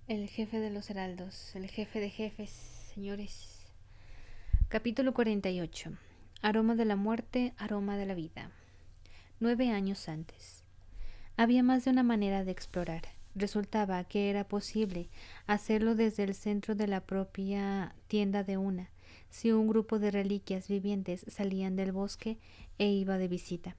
El jefe de los heraldos, el jefe de jefes, señores. Capítulo 48. Aroma de la muerte, aroma de la vida. 9 años antes. Había más de una manera de explorar. Resultaba que era posible hacerlo desde el centro de la propia tienda de una, si un grupo de reliquias vivientes salían del bosque e iba de visita.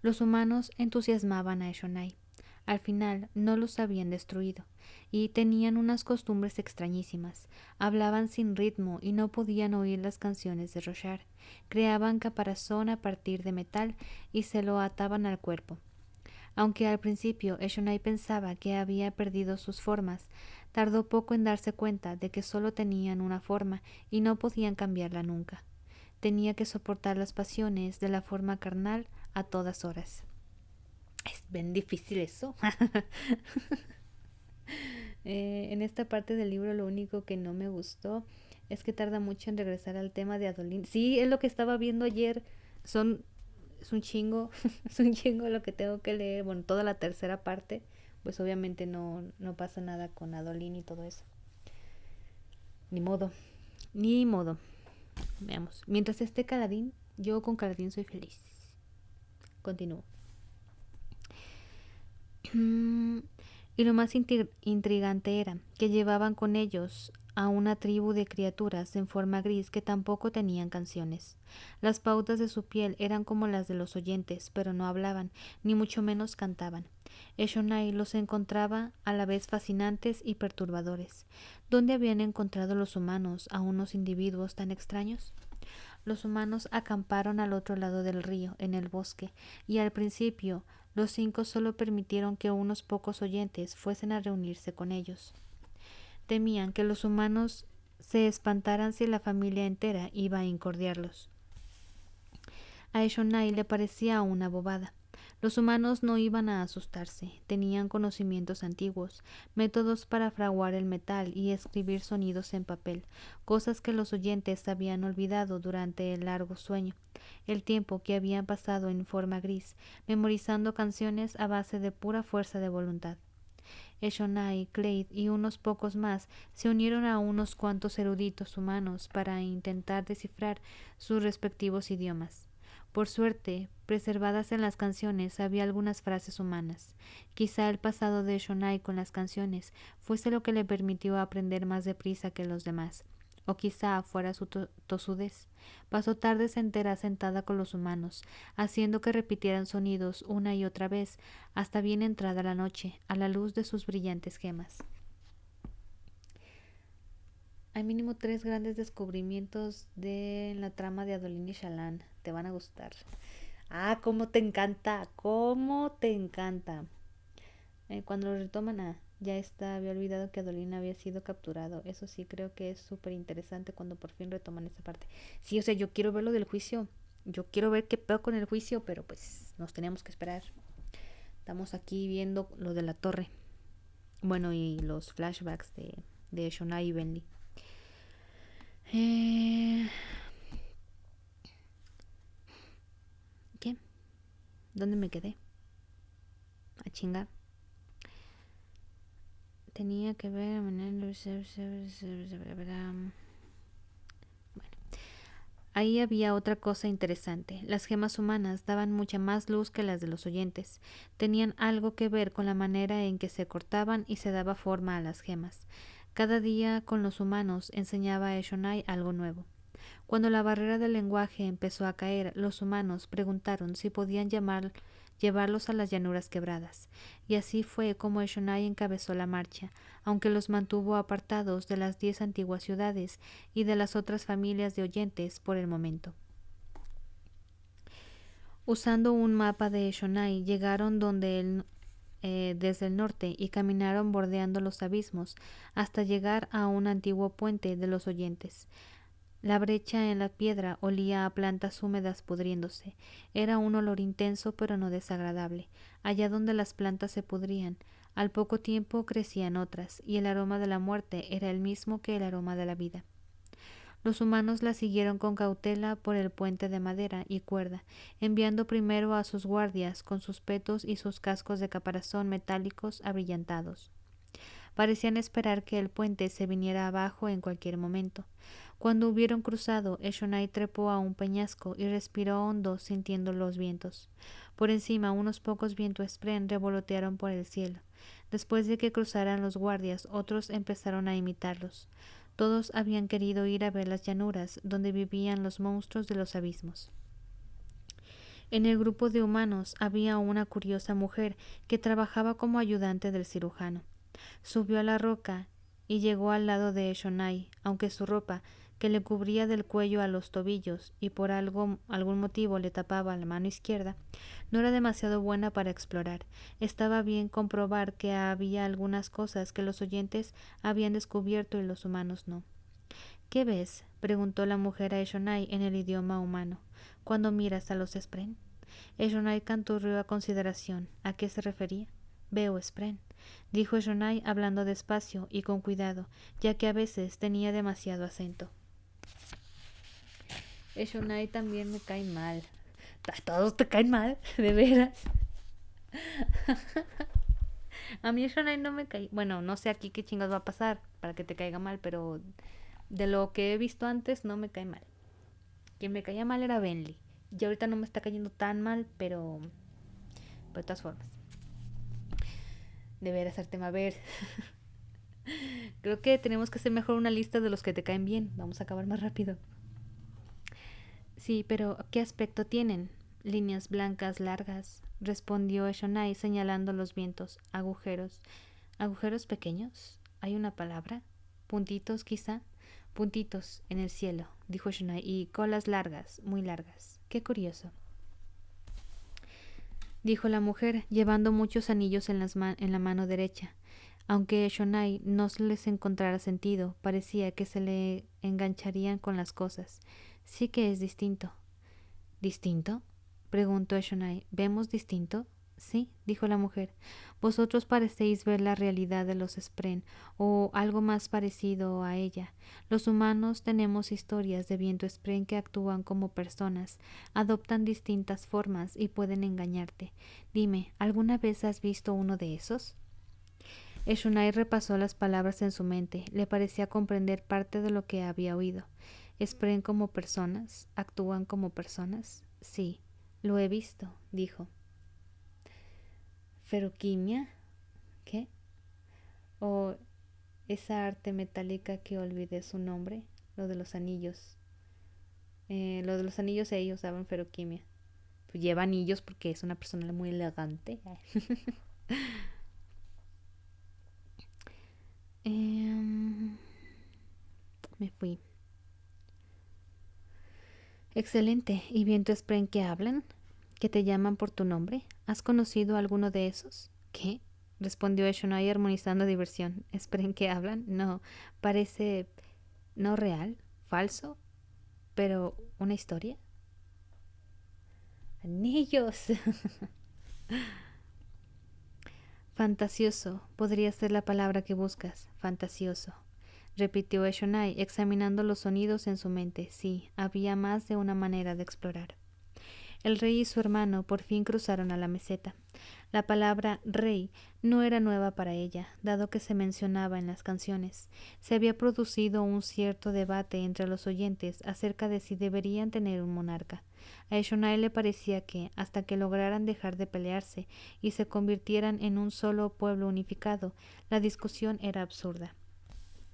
Los humanos entusiasmaban a Eshonai. Al final no los habían destruido, y tenían unas costumbres extrañísimas. Hablaban sin ritmo y no podían oír las canciones de Roshar. Creaban caparazón a partir de metal y se lo ataban al cuerpo. Aunque al principio Eshonai pensaba que había perdido sus formas, tardó poco en darse cuenta de que solo tenían una forma y no podían cambiarla nunca. Tenía que soportar las pasiones de la forma carnal a todas horas. Es bien difícil eso. En esta parte del libro lo único que no me gustó es que tarda mucho en regresar al tema de Adolin. Sí, es lo que estaba viendo ayer. Es un chingo, es un chingo lo que tengo que leer. Bueno, toda la tercera parte, pues obviamente no pasa nada con Adolin y todo eso. Ni modo, ni modo. Veamos. Mientras esté Caladín, yo con Caladín soy feliz. Continúo. Y lo más intrigante era que llevaban con ellos a una tribu de criaturas en forma gris que tampoco tenían canciones. Las pautas de su piel eran como las de los oyentes, pero no hablaban, ni mucho menos cantaban. Eshonai los encontraba a la vez fascinantes y perturbadores. ¿Dónde habían encontrado los humanos a unos individuos tan extraños? Los humanos acamparon al otro lado del río, en el bosque, y al principio los 5 solo permitieron que unos pocos oyentes fuesen a reunirse con ellos. Temían que los humanos se espantaran si la familia entera iba a incordiarlos. A Eshonai le parecía una bobada. Los humanos no iban a asustarse, tenían conocimientos antiguos, métodos para fraguar el metal y escribir sonidos en papel, cosas que los oyentes habían olvidado durante el largo sueño, el tiempo que habían pasado en forma gris, memorizando canciones a base de pura fuerza de voluntad. Eshonai, Clade y unos pocos más se unieron a unos cuantos eruditos humanos para intentar descifrar sus respectivos idiomas. Por suerte, preservadas en las canciones había algunas frases humanas. Quizá el pasado de Eshonai con las canciones fuese lo que le permitió aprender más deprisa que los demás. O quizá fuera su tosudez. Pasó tardes enteras sentada con los humanos, haciendo que repitieran sonidos una y otra vez, hasta bien entrada la noche, a la luz de sus brillantes gemas. Hay mínimo 3 grandes descubrimientos de la trama de Adolin y Shallan. Te van a gustar. Ah, cómo te encanta, cómo te encanta. Cuando lo retoman, ya está, había olvidado que Adolin había sido capturado. Eso sí, creo que es súper interesante cuando por fin retoman esa parte. Sí, o sea, yo quiero ver lo del juicio. Yo quiero ver qué pedo con el juicio, pero pues nos teníamos que esperar. Estamos aquí viendo lo de la torre. Bueno, y los flashbacks de Shonai y Bendy. ¿Qué? ¿Dónde me quedé? A chingar. Tenía que ver. Bueno, ahí había otra cosa interesante. Las gemas humanas daban mucha más luz que las de los oyentes. Tenían algo que ver con la manera en que se cortaban y se daba forma a las gemas. Cada día con los humanos enseñaba a Eshonai algo nuevo. Cuando la barrera del lenguaje empezó a caer, los humanos preguntaron si podían llevarlos a las llanuras quebradas, y así fue como Eshonai encabezó la marcha, aunque los mantuvo apartados de las 10 antiguas ciudades y de las otras familias de oyentes por el momento. Usando un mapa de Eshonai, llegaron desde el norte y caminaron bordeando los abismos hasta llegar a un antiguo puente de los oyentes. La brecha en la piedra olía a plantas húmedas pudriéndose. Era un olor intenso pero no desagradable. Allá donde las plantas se pudrían, al poco tiempo crecían otras, y el aroma de la muerte era el mismo que el aroma de la vida. Los humanos la siguieron con cautela por el puente de madera y cuerda, enviando primero a sus guardias con sus petos y sus cascos de caparazón metálicos abrillantados. Parecían esperar que el puente se viniera abajo en cualquier momento. Cuando hubieron cruzado, Eshonai trepó a un peñasco y respiró hondo sintiendo los vientos. Por encima, unos pocos vientoespren revolotearon por el cielo. Después de que cruzaran los guardias, otros empezaron a imitarlos. Todos habían querido ir a ver las llanuras donde vivían los monstruos de los abismos. En el grupo de humanos había una curiosa mujer que trabajaba como ayudante del cirujano. Subió a la roca y llegó al lado de Eshonai, aunque su ropa, que le cubría del cuello a los tobillos y por algún motivo le tapaba la mano izquierda, no era demasiado buena para explorar. Estaba bien comprobar que había algunas cosas que los oyentes habían descubierto y los humanos no. ¿Qué ves?, preguntó la mujer a Eshonai en el idioma humano, cuando miras a los Spren. Eshonai canturrió a consideración. ¿A qué se refería? Veo Spren, dijo Eshonai hablando despacio y con cuidado, ya que a veces tenía demasiado acento. Eshonai también me cae mal. A todos te caen mal, de veras. A mí Eshonai no me cae. Bueno, no sé aquí qué chingas va a pasar para que te caiga mal, pero de lo que he visto antes no me cae mal. Quien me caía mal era Benly. Y ahorita no me está cayendo tan mal, pero de todas formas. Debería hacerte a ver. Creo que tenemos que hacer mejor una lista de los que te caen bien. Vamos a acabar más rápido. Sí, pero ¿qué aspecto tienen? Líneas blancas largas, respondió Eshonai señalando los vientos. Agujeros. ¿Agujeros pequeños? ¿Hay una palabra? ¿Puntitos quizá? Puntitos en el cielo, dijo Eshonai, y colas largas, muy largas. Qué curioso, dijo la mujer, llevando muchos anillos en la mano derecha. Aunque Eshonai no les encontrara sentido, parecía que se le engancharían con las cosas. Sí que es distinto. ¿Distinto?, preguntó Eshonai. ¿Vemos distinto? Sí, dijo la mujer. Vosotros parecéis ver la realidad de los Spren, o algo más parecido a ella. Los humanos tenemos historias de viento Spren que actúan como personas, adoptan distintas formas y pueden engañarte. Dime, ¿alguna vez has visto uno de esos? Eshonai repasó las palabras en su mente. Le parecía comprender parte de lo que había oído. ¿Spren como personas? ¿Actúan como personas? Sí, lo he visto, dijo. ¿Feruquimia? ¿Qué? ¿O esa arte metálica que olvidé su nombre? Lo de los anillos. Lo de los anillos ellos usaban feruquimia. Pues lleva anillos porque es una persona muy elegante. Me fui. Excelente. ¿Y bien tu Spren que hablan? ¿Que te llaman por tu nombre? ¿Has conocido a alguno de esos? ¿Qué? Respondió Eshonai armonizando diversión. ¿Spren que hablan? No, parece no real, falso, pero una historia. Anillos. Fantasioso podría ser la palabra que buscas. Fantasioso, repitió Eshonai, examinando los sonidos en su mente. Sí, había más de una manera de explorar. El rey y su hermano por fin cruzaron a la meseta. La palabra rey no era nueva para ella, dado que se mencionaba en las canciones. Se había producido un cierto debate entre los oyentes acerca de si deberían tener un monarca. A Eshonai le parecía que, hasta que lograran dejar de pelearse y se convirtieran en un solo pueblo unificado, la discusión era absurda.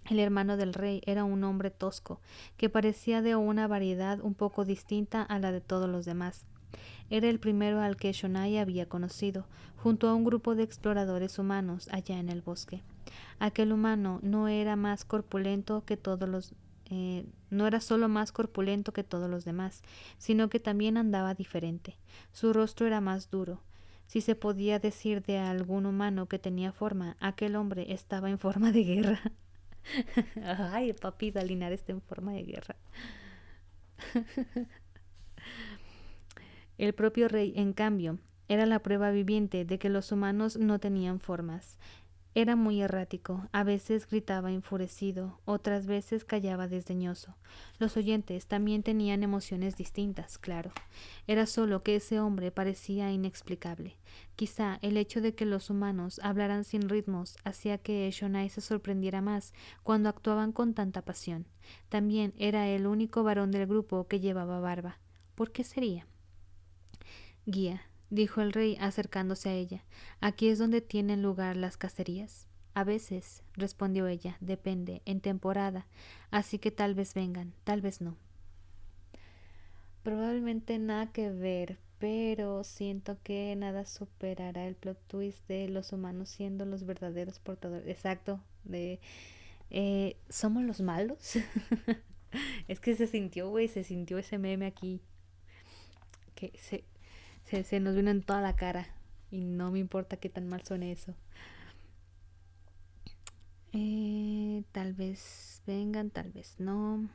El hermano del rey era un hombre tosco, que parecía de una variedad un poco distinta a la de todos los demás. Era el primero al que Eshonai había conocido, junto a un grupo de exploradores humanos allá en el bosque. Aquel humano no era más corpulento que todos los no era solo más corpulento que todos los demás, sino que también andaba diferente. Su rostro era más duro. Si se podía decir de algún humano que tenía forma, aquel hombre estaba en forma de guerra. Ay, papi, Dalinar está en forma de guerra. El propio rey, en cambio, era la prueba viviente de que los humanos no tenían formas. Era muy errático, a veces gritaba enfurecido, otras veces callaba desdeñoso. Los oyentes también tenían emociones distintas, claro. Era solo que ese hombre parecía inexplicable. Quizá el hecho de que los humanos hablaran sin ritmos hacía que Shonai se sorprendiera más cuando actuaban con tanta pasión. También era el único varón del grupo que llevaba barba. ¿Por qué sería? Guía, dijo el rey acercándose a ella, aquí es donde tienen lugar las cacerías. A veces, respondió ella, depende, en temporada, así que tal vez vengan, tal vez no. Probablemente nada que ver, pero siento que nada superará el plot twist de los humanos siendo los verdaderos portadores. Exacto, de ¿somos los malos? Es que se sintió, güey, se sintió ese meme aquí, que se nos vino en toda la cara. Y no me importa qué tan mal suene eso. Tal vez vengan, tal vez no.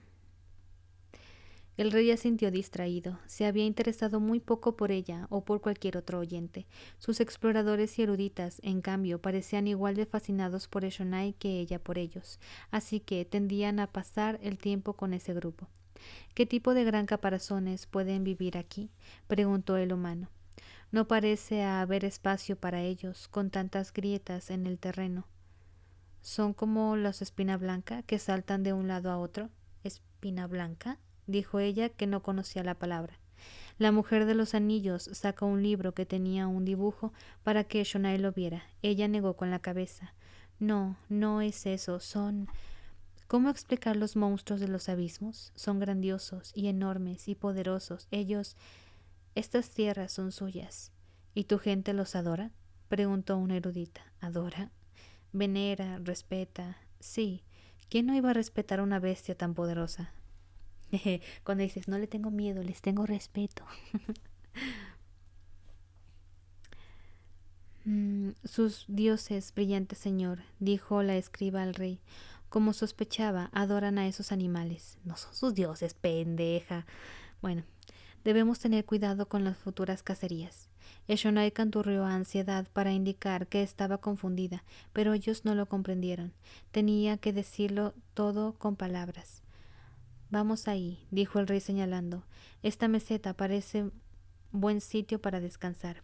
El rey ya sintió distraído. Se había interesado muy poco por ella o por cualquier otro oyente. Sus exploradores y eruditas, en cambio, parecían igual de fascinados por Eshonai que ella por ellos, así que tendían a pasar el tiempo con ese grupo. ¿Qué tipo de gran caparazones pueden vivir aquí? Preguntó el humano. No parece haber espacio para ellos, con tantas grietas en el terreno. ¿Son como los espina blanca que saltan de un lado a otro? ¿Espina blanca? Dijo ella, que no conocía la palabra. La mujer de los anillos sacó un libro que tenía un dibujo para que Shonai lo viera. Ella negó con la cabeza. No, no es eso. Son... ¿Cómo explicar los monstruos de los abismos? Son grandiosos y enormes y poderosos. Ellos... Estas tierras son suyas. ¿Y tu gente los adora? Preguntó una erudita. ¿Adora? Venera, respeta. Sí. ¿Quién no iba a respetar a una bestia tan poderosa? Cuando dices, no le tengo miedo, les tengo respeto. Sus dioses, brillante señor, dijo la escriba al rey. Como sospechaba, adoran a esos animales. No son sus dioses, pendeja. Bueno, debemos tener cuidado con las futuras cacerías. Eshonai canturreó a ansiedad para indicar que estaba confundida, pero ellos no lo comprendieron. Tenía que decirlo todo con palabras. Vamos ahí, dijo el rey señalando. Esta meseta parece buen sitio para descansar.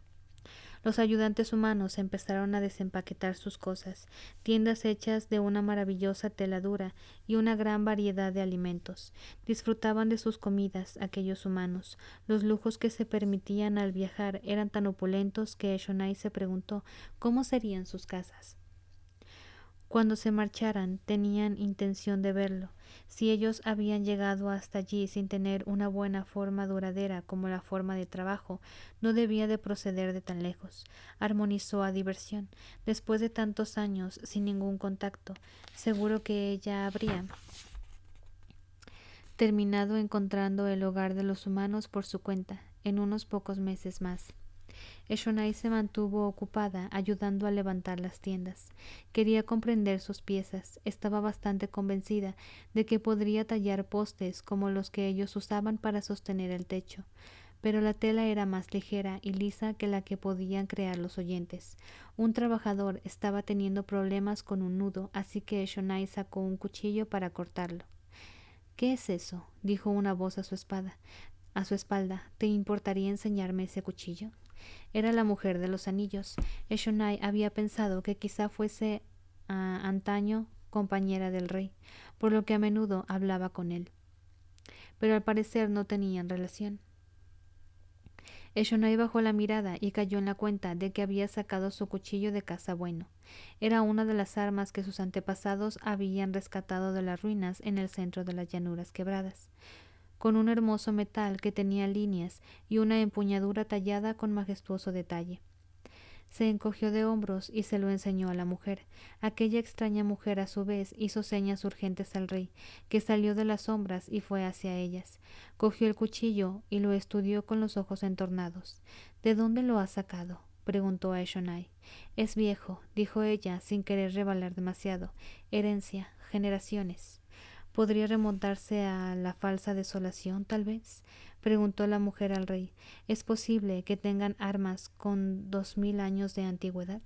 Los ayudantes humanos empezaron a desempaquetar sus cosas, tiendas hechas de una maravillosa tela dura y una gran variedad de alimentos. Disfrutaban de sus comidas, aquellos humanos. Los lujos que se permitían al viajar eran tan opulentos que Eshonai se preguntó cómo serían sus casas. Cuando se marcharan, tenían intención de verlo. Si ellos habían llegado hasta allí sin tener una buena forma duradera como la forma de trabajo, no debía de proceder de tan lejos. Armonizó a diversión. Después de tantos años sin ningún contacto, seguro que ella habría terminado encontrando el hogar de los humanos por su cuenta, en unos pocos meses más. Eshonai se mantuvo ocupada ayudando a levantar las tiendas. Quería comprender sus piezas. Estaba bastante convencida de que podría tallar postes como los que ellos usaban para sostener el techo. Pero la tela era más ligera y lisa que la que podían crear los oyentes. Un trabajador estaba teniendo problemas con un nudo, así que Eshonai sacó un cuchillo para cortarlo. ¿Qué es eso? Dijo una voz a su espalda. ¿Te importaría enseñarme ese cuchillo? Era la mujer de los anillos. Eshonai había pensado que quizá fuese antaño compañera del rey, por lo que a menudo hablaba con él. Pero al parecer no tenían relación. Eshonai bajó la mirada y cayó en la cuenta de que había sacado su cuchillo de caza bueno. Era una de las armas que sus antepasados habían rescatado de las ruinas en el centro de las llanuras quebradas, con un hermoso metal que tenía líneas y una empuñadura tallada con majestuoso detalle. Se encogió de hombros y se lo enseñó a la mujer. Aquella extraña mujer a su vez hizo señas urgentes al rey, que salió de las sombras y fue hacia ellas. Cogió el cuchillo y lo estudió con los ojos entornados. ¿De dónde lo has sacado? Preguntó a Eshonai. Es viejo, dijo ella sin querer revelar demasiado. Herencia, generaciones. ¿Podría remontarse a la falsa desolación, tal vez? Preguntó la mujer al rey. ¿Es posible que tengan armas con 2000 años de antigüedad?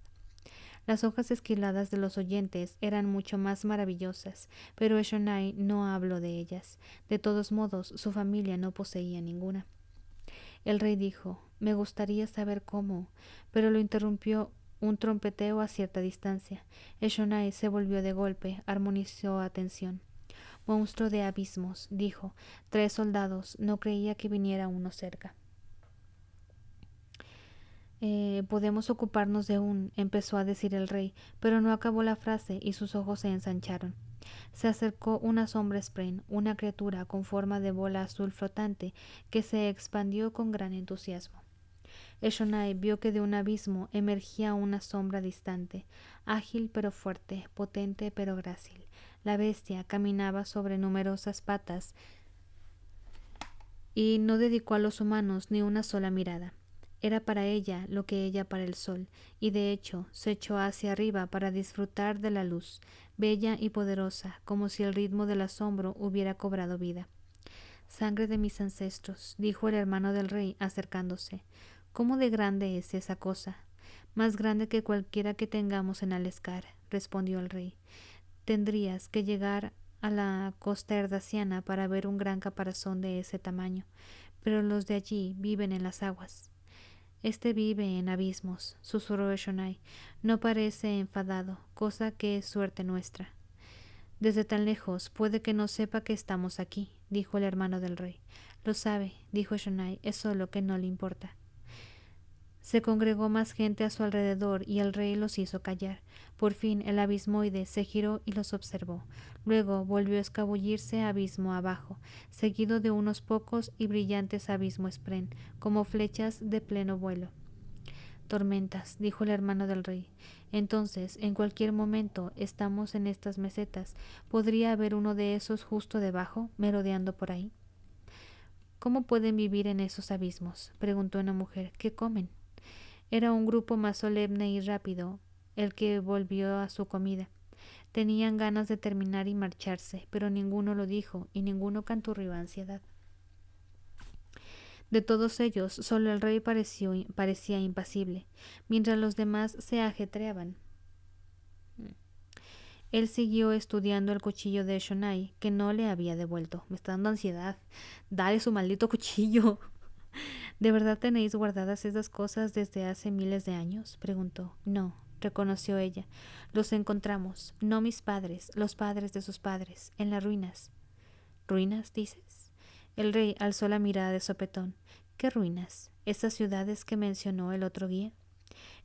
Las hojas esquiladas de los oyentes eran mucho más maravillosas, pero Eshonai no habló de ellas. De todos modos, su familia no poseía ninguna. El rey dijo: «Me gustaría saber cómo», pero lo interrumpió un trompeteo a cierta distancia. Eshonai se volvió de golpe, armonizó atención. «Monstruo de abismos», dijo. «3 soldados. No creía que viniera uno cerca». Podemos ocuparnos de empezó a decir el rey, pero no acabó la frase y sus ojos se ensancharon. Se acercó una sombra Spren, una criatura con forma de bola azul flotante que se expandió con gran entusiasmo. Eshonai vio que de un abismo emergía una sombra distante, ágil pero fuerte, potente pero grácil. La bestia caminaba sobre numerosas patas y no dedicó a los humanos ni una sola mirada. Era para ella lo que ella para el sol, y de hecho se echó hacia arriba para disfrutar de la luz, bella y poderosa, como si el ritmo del asombro hubiera cobrado vida. «Sangre de mis ancestros», dijo el hermano del rey acercándose. «¿Cómo de grande es esa cosa?» «Más grande que cualquiera que tengamos en Aleskar», respondió el rey. «Tendrías que llegar a la costa erdasiana para ver un gran caparazón de ese tamaño, pero los de allí viven en las aguas». «Este vive en abismos», susurró Eshonai. «No parece enfadado, cosa que es suerte nuestra». «Desde tan lejos puede que no sepa que estamos aquí», dijo el hermano del rey. «Lo sabe», dijo Eshonai, «es solo que no le importa». Se congregó más gente a su alrededor y el rey los hizo callar. Por fin el abismoide se giró y los observó. Luego volvió a escabullirse abismo abajo, seguido de unos pocos y brillantes abismo Spren, como flechas de pleno vuelo. «Tormentas», dijo el hermano del rey. «Entonces, en cualquier momento estamos en estas mesetas. ¿Podría haber uno de esos justo debajo, merodeando por ahí?» «¿Cómo pueden vivir en esos abismos?», preguntó una mujer. «¿Qué comen?». Era un grupo más solemne y rápido el que volvió a su comida. Tenían ganas de terminar y marcharse, pero ninguno lo dijo y ninguno canturrió ansiedad. De todos ellos, solo el rey parecía impasible, mientras los demás se ajetreaban. Él siguió estudiando el cuchillo de Eshonai, que no le había devuelto. «Me está dando ansiedad. Dale su maldito cuchillo». «¿De verdad tenéis guardadas esas cosas desde hace miles de años?», preguntó. «No», reconoció ella. «Los encontramos, no mis padres, los padres de sus padres, en las ruinas». «¿Ruinas, dices?». El rey alzó la mirada de sopetón. «¿Qué ruinas? ¿Esas ciudades que mencionó el otro guía?».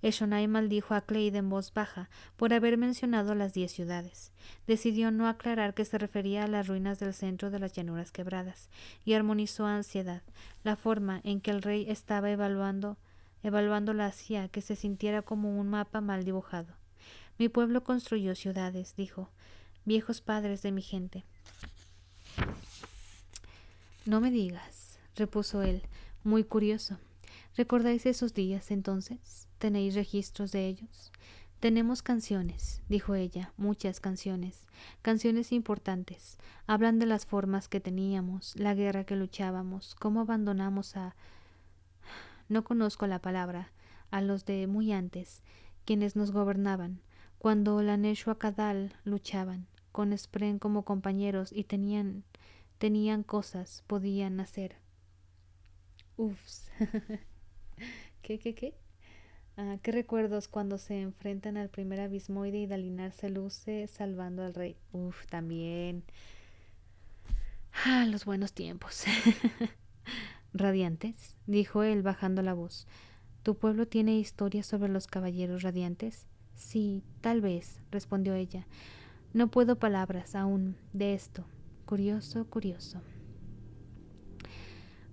Eshonai maldijo a Cleide en voz baja por haber mencionado las 10 ciudades. Decidió no aclarar que se refería a las ruinas del centro de las llanuras quebradas, y armonizó a ansiedad. La forma en que el rey estaba evaluándola hacía que se sintiera como un mapa mal dibujado. «Mi pueblo construyó ciudades», dijo, «viejos padres de mi gente». «No me digas», repuso él, muy curioso. «¿Recordáis esos días entonces? ¿Tenéis registros de ellos?». «Tenemos canciones», dijo ella, «muchas canciones, canciones importantes. Hablan de las formas que teníamos, la guerra que luchábamos, cómo abandonamos no conozco la palabra, a los de muy antes, quienes nos gobernaban, cuando la Neshuacadal luchaban, con Spren como compañeros y tenían cosas, podían hacer». «Ups». ¿Qué? ¿Qué recuerdos cuando se enfrentan al primer abismoide y Dalinar se luce salvando al rey? También. Los buenos tiempos. «¿Radiantes?», dijo él bajando la voz. «¿Tu pueblo tiene historias sobre los caballeros radiantes?». «Sí, tal vez», respondió ella. «No puedo palabras aún de esto. Curioso, curioso».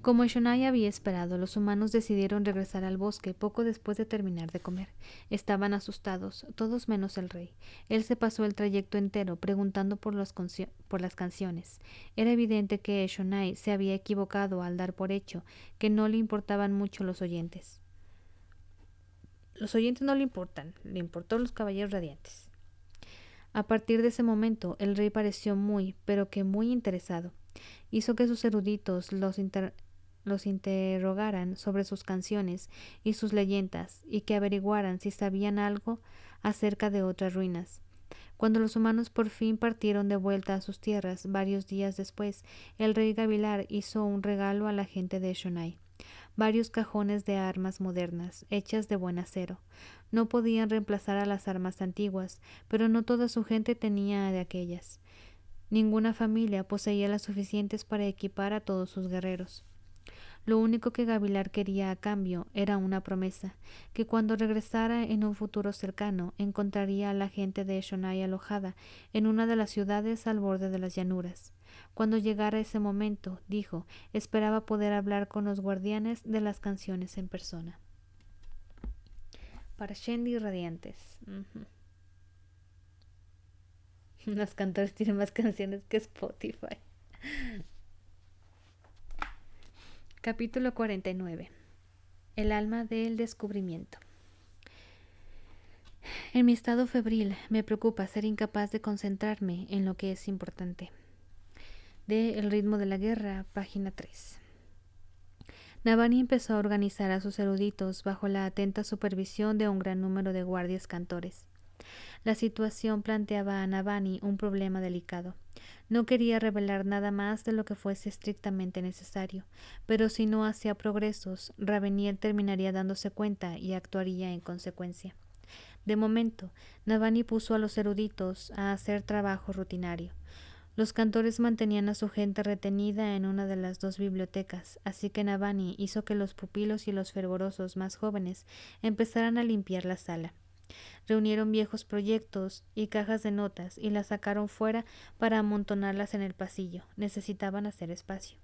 Como Eshonai había esperado, los humanos decidieron regresar al bosque poco después de terminar de comer. Estaban asustados, todos menos el rey. Él se pasó el trayecto entero preguntando por las canciones. Era evidente que Eshonai se había equivocado al dar por hecho que no le importaban mucho los oyentes. Los oyentes no le importan, le importó los caballeros radiantes. A partir de ese momento, el rey pareció pero que muy interesado. Hizo que sus eruditos los interrogaran sobre sus canciones y sus leyendas, y que averiguaran si sabían algo acerca de otras ruinas. Cuando los humanos por fin partieron de vuelta a sus tierras, varios días después, el rey Gavilar hizo un regalo a la gente de Shonai. Varios cajones de armas modernas, hechas de buen acero. No podían reemplazar a las armas antiguas, pero no toda su gente tenía de aquellas. Ninguna familia poseía las suficientes para equipar a todos sus guerreros. Lo único que Gavilar quería a cambio era una promesa, que cuando regresara en un futuro cercano encontraría a la gente de Shonai alojada en una de las ciudades al borde de las llanuras. Cuando llegara ese momento, dijo, esperaba poder hablar con los guardianes de las canciones en persona. Para Shendi Radiantes. Los cantores tienen más canciones que Spotify. Capítulo 49. El alma del descubrimiento. En mi estado febril me preocupa ser incapaz de concentrarme en lo que es importante. De El ritmo de la guerra, página 3. Navani empezó a organizar a sus eruditos bajo la atenta supervisión de un gran número de guardias cantores. La situación planteaba a Navani un problema delicado. No quería revelar nada más de lo que fuese estrictamente necesario, pero si no hacía progresos, Raveniel terminaría dándose cuenta y actuaría en consecuencia. De momento, Navani puso a los eruditos a hacer trabajo rutinario. Los cantores mantenían a su gente retenida en una de las dos bibliotecas, así que Navani hizo que los pupilos y los fervorosos más jóvenes empezaran a limpiar la sala. Reunieron viejos proyectos y cajas de notas y las sacaron fuera para amontonarlas en el pasillo. Necesitaban hacer espacio.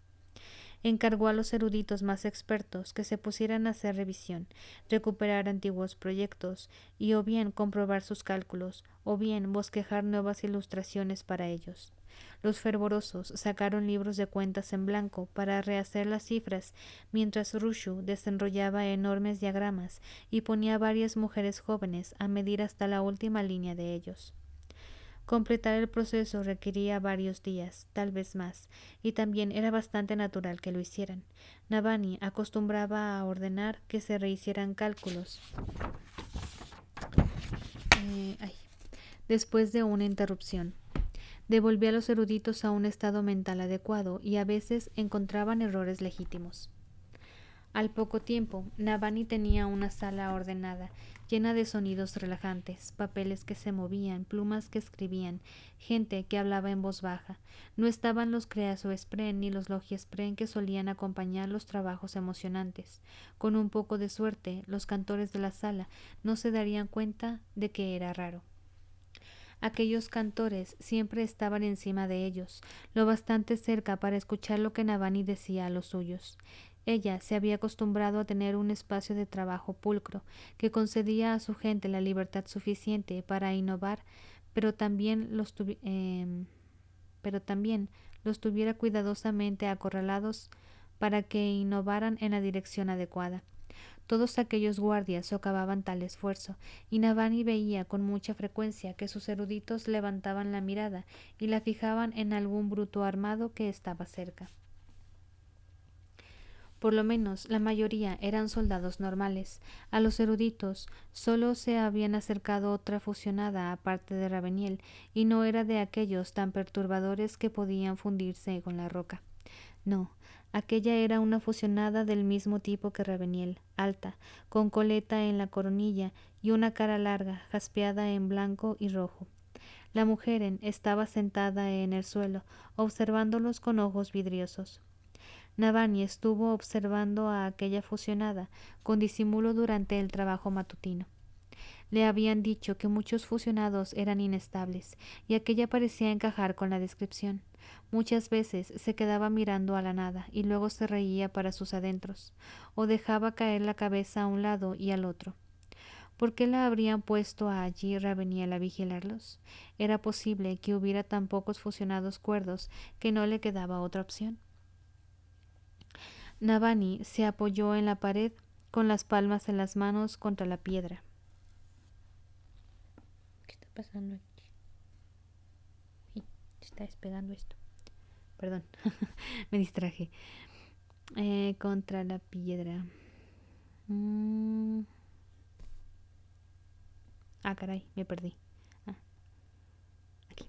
Encargó a los eruditos más expertos que se pusieran a hacer revisión, recuperar antiguos proyectos y o bien comprobar sus cálculos o bien bosquejar nuevas ilustraciones para ellos. Los fervorosos sacaron libros de cuentas en blanco para rehacer las cifras, mientras Rushu desenrollaba enormes diagramas y ponía a varias mujeres jóvenes a medir hasta la última línea de ellos. Completar el proceso requería varios días, tal vez más, y también era bastante natural que lo hicieran. Navani acostumbraba a ordenar que se rehicieran cálculos después de una interrupción. Devolvía a los eruditos a un estado mental adecuado y a veces encontraban errores legítimos. Al poco tiempo, Navani tenía una sala ordenada, llena de sonidos relajantes, papeles que se movían, plumas que escribían, gente que hablaba en voz baja. No estaban los Creasoespren ni los Logiespren que solían acompañar los trabajos emocionantes. Con un poco de suerte, los cantores de la sala no se darían cuenta de que era raro. Aquellos cantores siempre estaban encima de ellos, lo bastante cerca para escuchar lo que Navani decía a los suyos. Ella se había acostumbrado a tener un espacio de trabajo pulcro, que concedía a su gente la libertad suficiente para innovar, pero también los tuviera cuidadosamente acorralados para que innovaran en la dirección adecuada. Todos aquellos guardias socavaban tal esfuerzo, y Navani veía con mucha frecuencia que sus eruditos levantaban la mirada y la fijaban en algún bruto armado que estaba cerca. Por lo menos la mayoría eran soldados normales. A los eruditos solo se habían acercado otra fusionada aparte de Raveniel, y no era de aquellos tan perturbadores que podían fundirse con la roca. No, aquella era una fusionada del mismo tipo que Raveniel, alta, con coleta en la coronilla y una cara larga, jaspeada en blanco y rojo. La mujer estaba sentada en el suelo, observándolos con ojos vidriosos. Navani estuvo observando a aquella fusionada con disimulo durante el trabajo matutino. Le habían dicho que muchos fusionados eran inestables, y aquella parecía encajar con la descripción. Muchas veces se quedaba mirando a la nada y luego se reía para sus adentros, o dejaba caer la cabeza a un lado y al otro. ¿Por qué la habrían puesto allí Raveniel a vigilarlos? Era posible que hubiera tan pocos fusionados cuerdos que no le quedaba otra opción. Navani se apoyó en la pared con las palmas de las manos contra la piedra. ¿Qué está pasando aquí? Uy, se está despegando esto. Perdón, me distraje. Contra la piedra. Ah, caray, me perdí. Ah, aquí.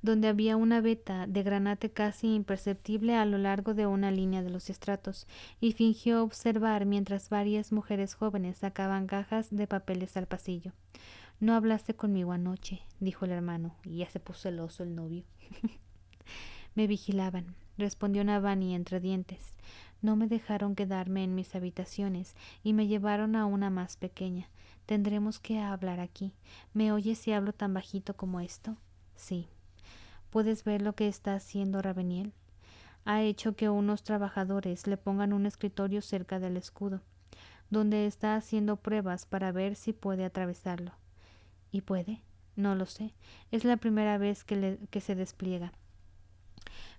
Donde había una veta de granate casi imperceptible a lo largo de una línea de los estratos, y fingió observar mientras varias mujeres jóvenes sacaban cajas de papeles al pasillo. No hablaste conmigo anoche, dijo el hermano, y ya se puso celoso el novio. Me vigilaban, respondió Navani entre dientes. No me dejaron quedarme en mis habitaciones y me llevaron a una más pequeña. Tendremos que hablar aquí. ¿Me oyes si hablo tan bajito como esto? Sí. ¿Puedes ver lo que está haciendo Raveniel? Ha hecho que unos trabajadores le pongan un escritorio cerca del escudo, donde está haciendo pruebas para ver si puede atravesarlo. ¿Y puede? No lo sé. Es la primera vez que se despliega.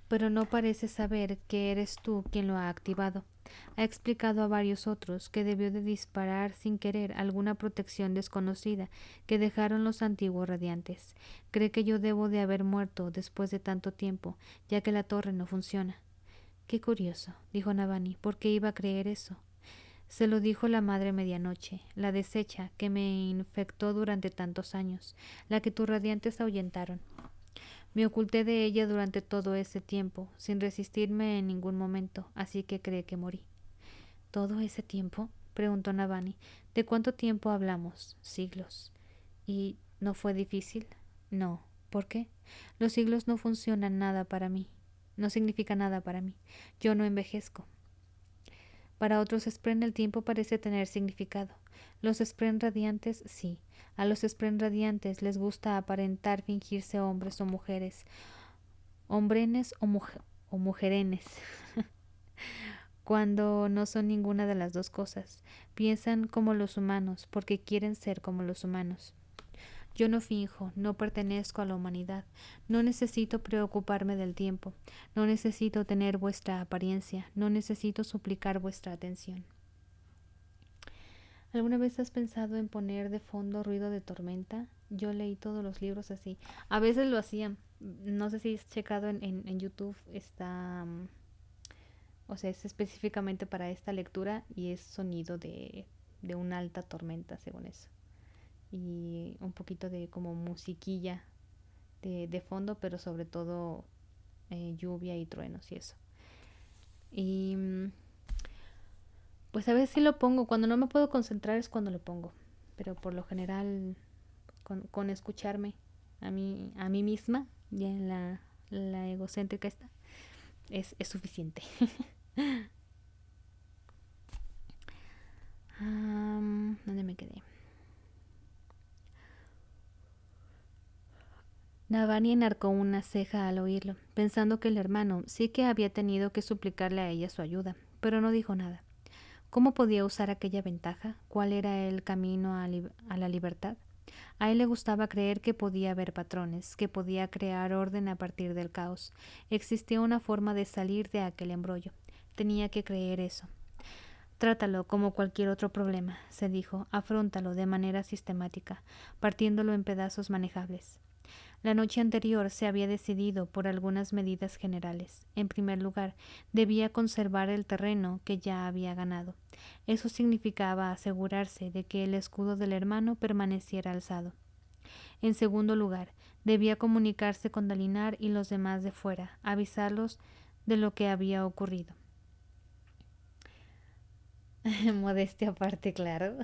Pero no parece saber que eres tú quien lo ha activado. Ha explicado a varios otros que debió de disparar sin querer alguna protección desconocida que dejaron los antiguos radiantes. Cree que yo debo de haber muerto después de tanto tiempo, ya que la torre no funciona. Qué curioso, dijo Navani, ¿por qué iba a creer eso? Se lo dijo la madre medianoche, la deshecha que me infectó durante tantos años, la que tus radiantes ahuyentaron. Me oculté de ella durante todo ese tiempo, sin resistirme en ningún momento, así que cree que morí. ¿Todo ese tiempo? Preguntó Navani. ¿De cuánto tiempo hablamos? Siglos. ¿Y no fue difícil? No. ¿Por qué? Los siglos no funcionan nada para mí. No significa nada para mí. Yo no envejezco. Para otros Spren el tiempo parece tener significado. Los Spren radiantes, sí. A los Spren radiantes les gusta aparentar fingirse hombres o mujeres, hombrenes o mujerenes, cuando no son ninguna de las dos cosas. Piensan como los humanos porque quieren ser como los humanos. Yo no finjo, no pertenezco a la humanidad, no necesito preocuparme del tiempo, no necesito tener vuestra apariencia, no necesito suplicar vuestra atención. ¿Alguna vez has pensado en poner de fondo ruido de tormenta? Yo leí todos los libros así. A veces lo hacía. No sé si has checado en YouTube. Está... o sea, es específicamente para esta lectura y es sonido de una alta tormenta, según eso. Y un poquito de como musiquilla de fondo, pero sobre todo lluvia y truenos y eso. Y pues a veces sí lo pongo. Cuando no me puedo concentrar es cuando lo pongo. Pero por lo general con escucharme a mí misma, ya en la egocéntrica esta, es suficiente. ¿Dónde me quedé? Navani enarcó una ceja al oírlo, pensando que el hermano sí que había tenido que suplicarle a ella su ayuda, pero no dijo nada. ¿Cómo podía usar aquella ventaja? ¿Cuál era el camino a la libertad? A él le gustaba creer que podía haber patrones, que podía crear orden a partir del caos. Existía una forma de salir de aquel embrollo. Tenía que creer eso. Trátalo como cualquier otro problema, se dijo, afróntalo de manera sistemática, partiéndolo en pedazos manejables. La noche anterior se había decidido por algunas medidas generales. En primer lugar, debía conservar el terreno que ya había ganado. Eso significaba asegurarse de que el escudo del hermano permaneciera alzado. En segundo lugar, debía comunicarse con Dalinar y los demás de fuera, avisarlos de lo que había ocurrido. Modestia aparte, claro.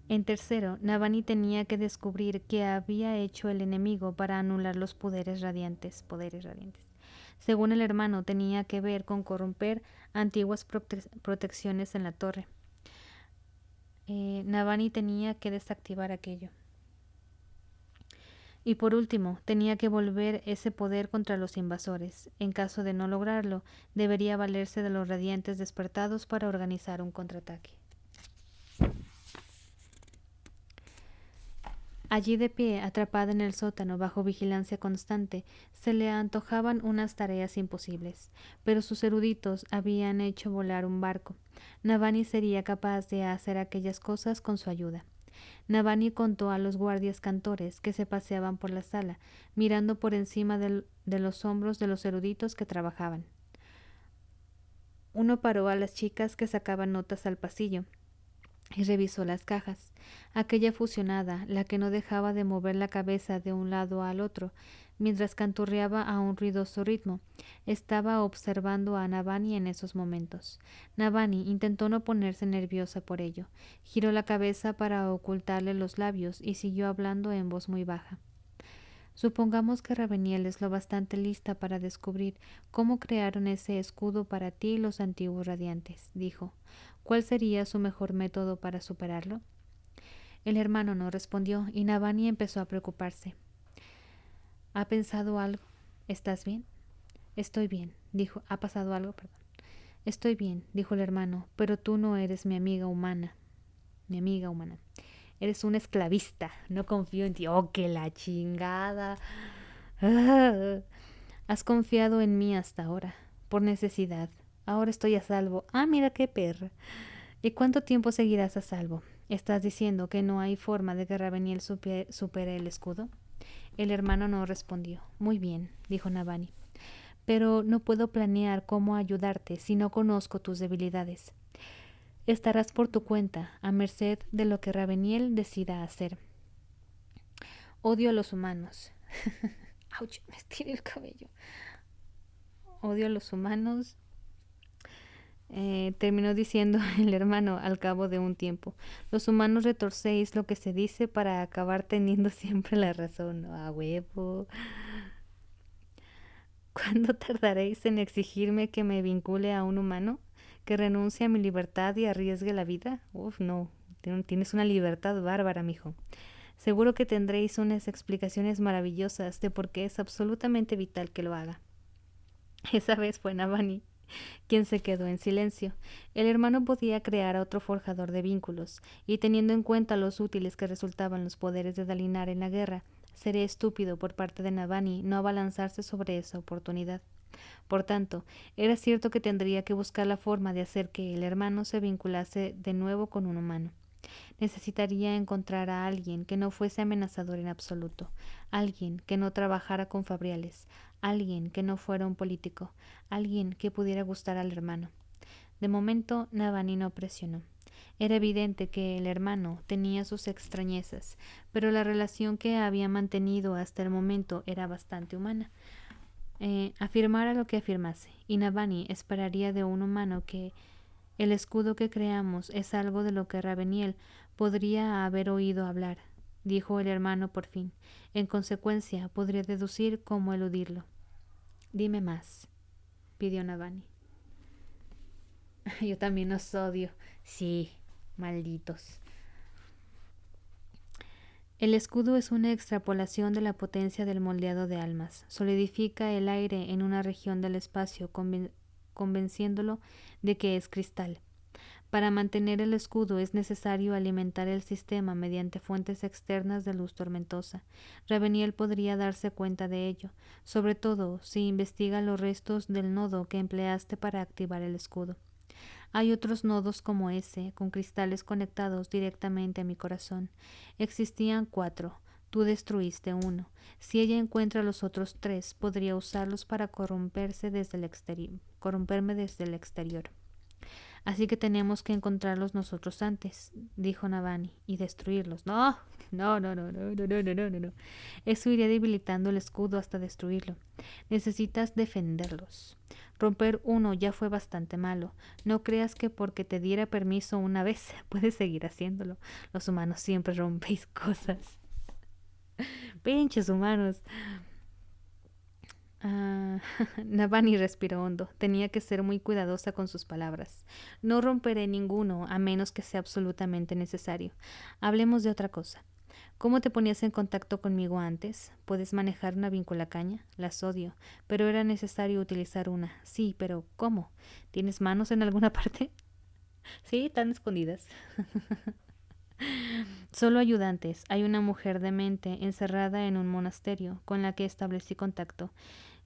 En tercero, Navani tenía que descubrir qué había hecho el enemigo para anular los poderes radiantes. Según el hermano, tenía que ver con corromper antiguas protecciones en la torre. Navani tenía que desactivar aquello. Y por último, tenía que volver ese poder contra los invasores. En caso de no lograrlo, debería valerse de los radiantes despertados para organizar un contraataque. Allí de pie, atrapada en el sótano bajo vigilancia constante, se le antojaban unas tareas imposibles, pero sus eruditos habían hecho volar un barco. Navani sería capaz de hacer aquellas cosas con su ayuda. Navani contó a los guardias cantores que se paseaban por la sala, mirando por encima de los hombros de los eruditos que trabajaban. Uno paró a las chicas que sacaban notas al pasillo y revisó las cajas. Aquella fusionada, la que no dejaba de mover la cabeza de un lado al otro, mientras canturreaba a un ruidoso ritmo, estaba observando a Navani en esos momentos. Navani intentó no ponerse nerviosa por ello. Giró la cabeza para ocultarle los labios y siguió hablando en voz muy baja. Supongamos que Raveniel es lo bastante lista para descubrir cómo crearon ese escudo para ti y los antiguos radiantes, dijo. ¿Cuál sería su mejor método para superarlo? El hermano no respondió y Navani empezó a preocuparse. ¿Ha pensado algo? ¿Estás bien? Estoy bien, dijo. ¿Ha pasado algo? Perdón. Estoy bien, dijo el hermano, pero tú no eres mi amiga humana. Mi amiga humana. Eres un esclavista. No confío en ti. ¡Oh, que la chingada! Ah, has confiado en mí hasta ahora, por necesidad. Ahora estoy a salvo. Ah, mira qué perra. ¿Y cuánto tiempo seguirás a salvo? ¿Estás diciendo que no hay forma de que Raveniel supere el escudo? El hermano no respondió. Muy bien, dijo Navani. Pero no puedo planear cómo ayudarte si no conozco tus debilidades. Estarás por tu cuenta, a merced de lo que Raveniel decida hacer. Odio a los humanos. Auch, me estiré el cabello. Odio a los humanos. Terminó diciendo el hermano al cabo de un tiempo. Los humanos retorcéis lo que se dice para acabar teniendo siempre la razón. A huevo. ¿Cuándo tardaréis en exigirme que me vincule a un humano? ¿Que renuncie a mi libertad y arriesgue la vida? Uf, no. Tienes una libertad bárbara, mijo. Seguro que tendréis unas explicaciones maravillosas de por qué es absolutamente vital que lo haga. Esa vez fue Navani quien se quedó en silencio. El hermano podía crear a otro forjador de vínculos, y teniendo en cuenta los útiles que resultaban los poderes de Dalinar en la guerra, sería estúpido por parte de Navani no abalanzarse sobre esa oportunidad. Por tanto, era cierto que tendría que buscar la forma de hacer que el hermano se vinculase de nuevo con un humano. Necesitaría encontrar a alguien que no fuese amenazador en absoluto, alguien que no trabajara con fabriales, alguien que no fuera un político, alguien que pudiera gustar al hermano. De momento, Navani no presionó. Era evidente que el hermano tenía sus extrañezas, pero la relación que había mantenido hasta el momento era bastante humana. Afirmara lo que afirmase, y Navani esperaría de un humano que el escudo que creamos es algo de lo que Raveniel podría haber oído hablar, dijo el hermano por fin. En consecuencia, podría deducir cómo eludirlo. Dime más, pidió Navani. Yo también os odio. Sí, malditos. El escudo es una extrapolación de la potencia del moldeado de almas. Solidifica el aire en una región del espacio, convenciéndolo de que es cristal. Para mantener el escudo es necesario alimentar el sistema mediante fuentes externas de luz tormentosa. Raveniel podría darse cuenta de ello, sobre todo si investiga los restos del nodo que empleaste para activar el escudo. Hay otros nodos como ese, con cristales conectados directamente a mi corazón. Existían 4. Tú destruiste uno. Si ella encuentra los otros 3, podría usarlos para corromperme desde el exterior. Así que tenemos que encontrarlos nosotros antes, dijo Navani, y destruirlos. No. Eso iría debilitando el escudo hasta destruirlo. Necesitas defenderlos. Romper uno ya fue bastante malo. No creas que porque te diera permiso una vez puedes seguir haciéndolo. Los humanos siempre rompéis cosas. Pinches humanos. Navani respiró hondo. Tenía que ser muy cuidadosa con sus palabras. No romperé ninguno, a menos que sea absolutamente necesario. Hablemos de otra cosa. ¿Cómo te ponías en contacto conmigo antes? ¿Puedes manejar una vinculacaña? Las odio, pero era necesario utilizar una. Sí, pero ¿cómo? ¿Tienes manos en alguna parte? Sí, están escondidas. Solo ayudantes. Hay una mujer demente encerrada en un monasterio con la que establecí contacto.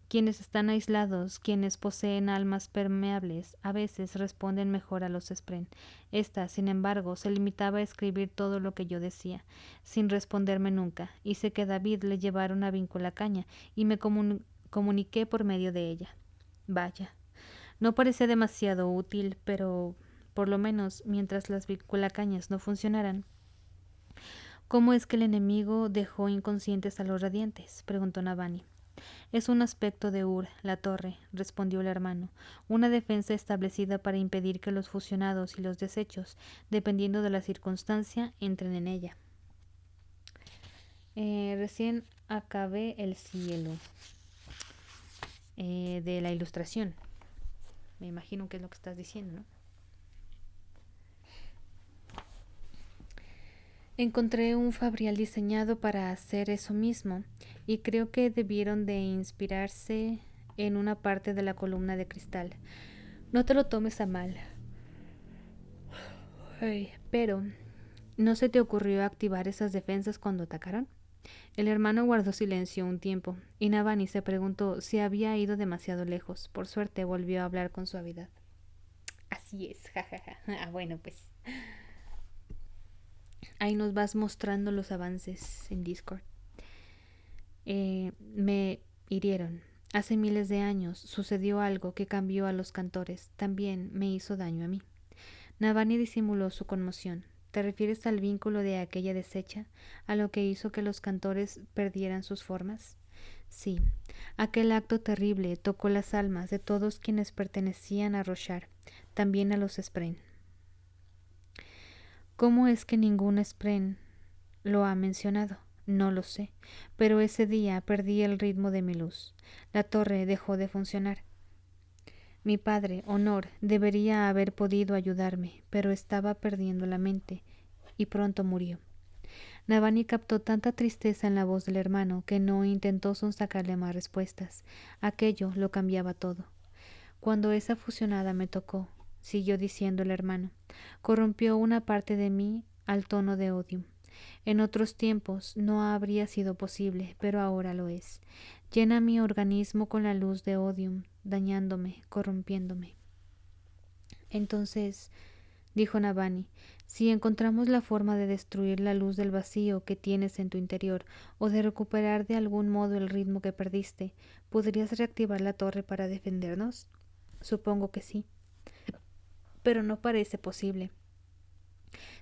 Quienes están aislados, quienes poseen almas permeables, a veces responden mejor a los Spren. Esta, sin embargo, se limitaba a escribir todo lo que yo decía, sin responderme nunca. Hice que David le llevara una vinculacaña y me comuniqué por medio de ella. Vaya. No parece demasiado útil, pero por lo menos mientras las culacañas no funcionaran. ¿Cómo es que el enemigo dejó inconscientes a los radiantes?, preguntó Navani. Es un aspecto de Ur, la torre, respondió el hermano, una defensa establecida para impedir que los fusionados y los desechos, dependiendo de la circunstancia, entren en ella. Recién acabé el cielo de la ilustración. Me imagino que es lo que estás diciendo, ¿no? Encontré un fabrial diseñado para hacer eso mismo y creo que debieron de inspirarse en una parte de la columna de cristal. No te lo tomes a mal. Pero, ¿no se te ocurrió activar esas defensas cuando atacaron? El hermano guardó silencio un tiempo y Navani se preguntó si había ido demasiado lejos. Por suerte volvió a hablar con suavidad. Así es, jajaja. Bueno, pues ahí nos vas mostrando los avances en Discord. Me hirieron. Hace miles de años sucedió algo que cambió a los cantores. También me hizo daño a mí. Navani disimuló su conmoción. ¿Te refieres al vínculo de aquella deshecha, a lo que hizo que los cantores perdieran sus formas? Sí, aquel acto terrible tocó las almas de todos quienes pertenecían a Roshar, también a los Spren. ¿Cómo es que ningún Spren lo ha mencionado? No lo sé, pero ese día perdí el ritmo de mi luz. La torre dejó de funcionar. Mi padre, Honor, debería haber podido ayudarme, pero estaba perdiendo la mente, y pronto murió. Navani captó tanta tristeza en la voz del hermano que no intentó sonsacarle más respuestas. Aquello lo cambiaba todo. Cuando esa fusionada me tocó, siguió diciendo el hermano, corrompió una parte de mí al tono de Odium. En otros tiempos no habría sido posible, pero ahora lo es. Llena mi organismo con la luz de Odium, dañándome, corrompiéndome. Entonces, dijo Navani, si encontramos la forma de destruir la luz del vacío que tienes en tu interior o de recuperar de algún modo el ritmo que perdiste, ¿podrías reactivar la torre para defendernos? Supongo que sí. Pero no parece posible.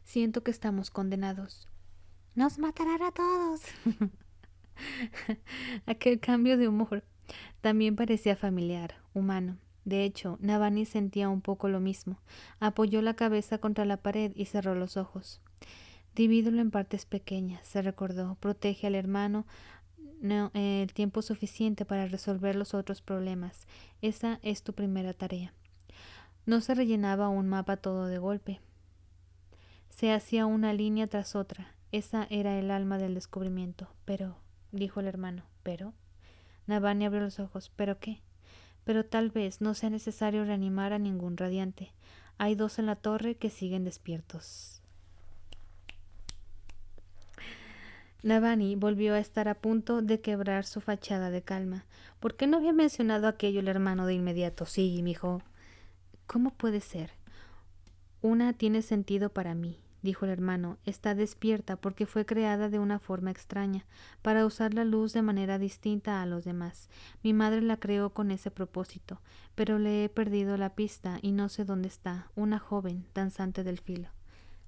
Siento que estamos condenados. Nos matarán a todos. Aquel cambio de humor también parecía familiar, humano. De hecho, Navani sentía un poco lo mismo. Apoyó la cabeza contra la pared y cerró los ojos. Divídelo en partes pequeñas, se recordó. Protege al hermano el tiempo suficiente para resolver los otros problemas. Esa es tu primera tarea. No se rellenaba un mapa todo de golpe. Se hacía una línea tras otra. Esa era el alma del descubrimiento. Pero, dijo el hermano, ¿pero? Navani abrió los ojos. ¿Pero qué? Pero tal vez no sea necesario reanimar a ningún radiante. Hay 2 en la torre que siguen despiertos. Navani volvió a estar a punto de quebrar su fachada de calma. ¿Por qué no había mencionado aquello el hermano de inmediato? Sí, mijo. ¿Cómo puede ser? Una tiene sentido para mí, dijo el hermano. Está despierta porque fue creada de una forma extraña, para usar la luz de manera distinta a los demás. Mi madre la creó con ese propósito, pero le he perdido la pista y no sé dónde está. Una joven, danzante del filo.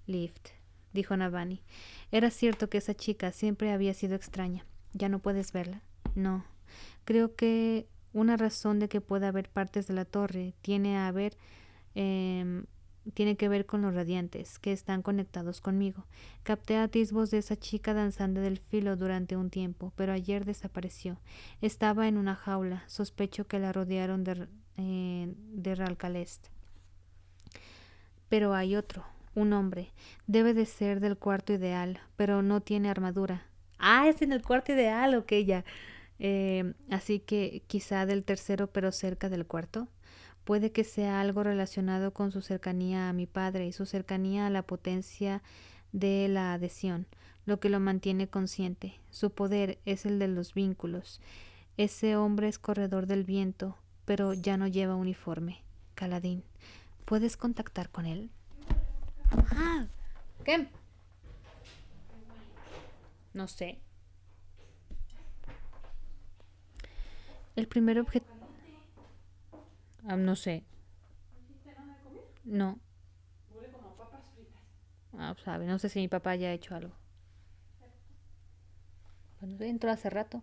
Lift, dijo Navani. Era cierto que esa chica siempre había sido extraña. ¿Ya no puedes verla? No. Creo que una razón de que pueda haber partes de la torre tiene que ver con los radiantes que están conectados conmigo. Capté atisbos de esa chica danzante del filo durante un tiempo, pero ayer desapareció. Estaba en una jaula. Sospecho que la rodearon de Ralcalest. Pero hay otro, un hombre. Debe de ser del cuarto ideal, pero no tiene armadura. Ah, es en el cuarto ideal, ok, ya. Así que quizá del tercero, pero cerca del cuarto. Puede que sea algo relacionado con su cercanía a mi padre y su cercanía a la potencia de la adhesión, lo que lo mantiene consciente. Su poder es el de los vínculos. Ese hombre es corredor del viento, pero ya no lleva uniforme. Caladín, ¿puedes contactar con él? Ah, ¿qué? No sé. El primer objeto... no sé. No. sabe, no sé si mi papá haya hecho algo. Bueno, entró hace rato.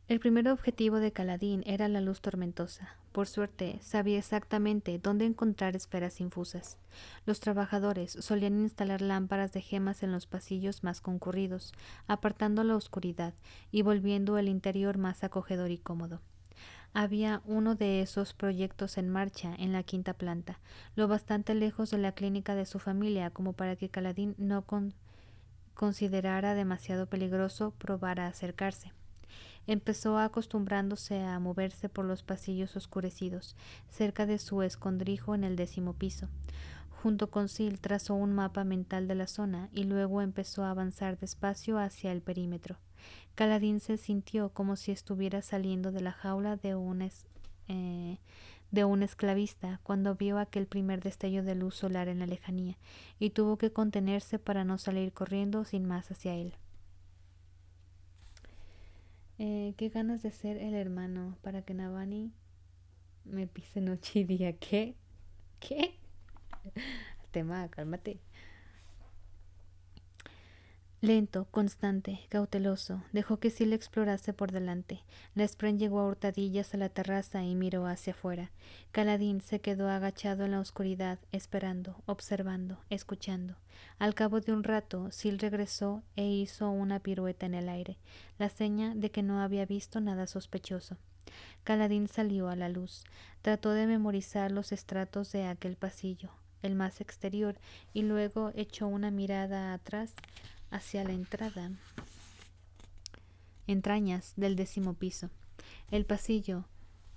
El primer objetivo de Caladín era la luz tormentosa. Por suerte, sabía exactamente dónde encontrar esferas infusas. Los trabajadores solían instalar lámparas de gemas en los pasillos más concurridos, apartando la oscuridad y volviendo el interior más acogedor y cómodo. Había uno de esos proyectos en marcha en la quinta planta, lo bastante lejos de la clínica de su familia como para que Caladín no considerara demasiado peligroso probar a acercarse. Empezó acostumbrándose a moverse por los pasillos oscurecidos, cerca de su escondrijo en el 10º piso. Junto con Sil trazó un mapa mental de la zona y luego empezó a avanzar despacio hacia el perímetro. Caladín se sintió como si estuviera saliendo de la jaula de un esclavista cuando vio aquel primer destello de luz solar en la lejanía, y tuvo que contenerse para no salir corriendo sin más hacia él. Qué ganas de ser el hermano para que Navani me pise noche y día. ¿Qué? ¿Qué? Tema, cálmate. Lento, constante, cauteloso, dejó que Sil explorase por delante. La Spren llegó a hurtadillas a la terraza y miró hacia afuera. Caladín se quedó agachado en la oscuridad, esperando, observando, escuchando. Al cabo de un rato, Sil regresó e hizo una pirueta en el aire, la seña de que no había visto nada sospechoso. Caladín salió a la luz. Trató de memorizar los estratos de aquel pasillo, el más exterior, y luego echó una mirada atrás hacia la entrañas del 10º piso. El pasillo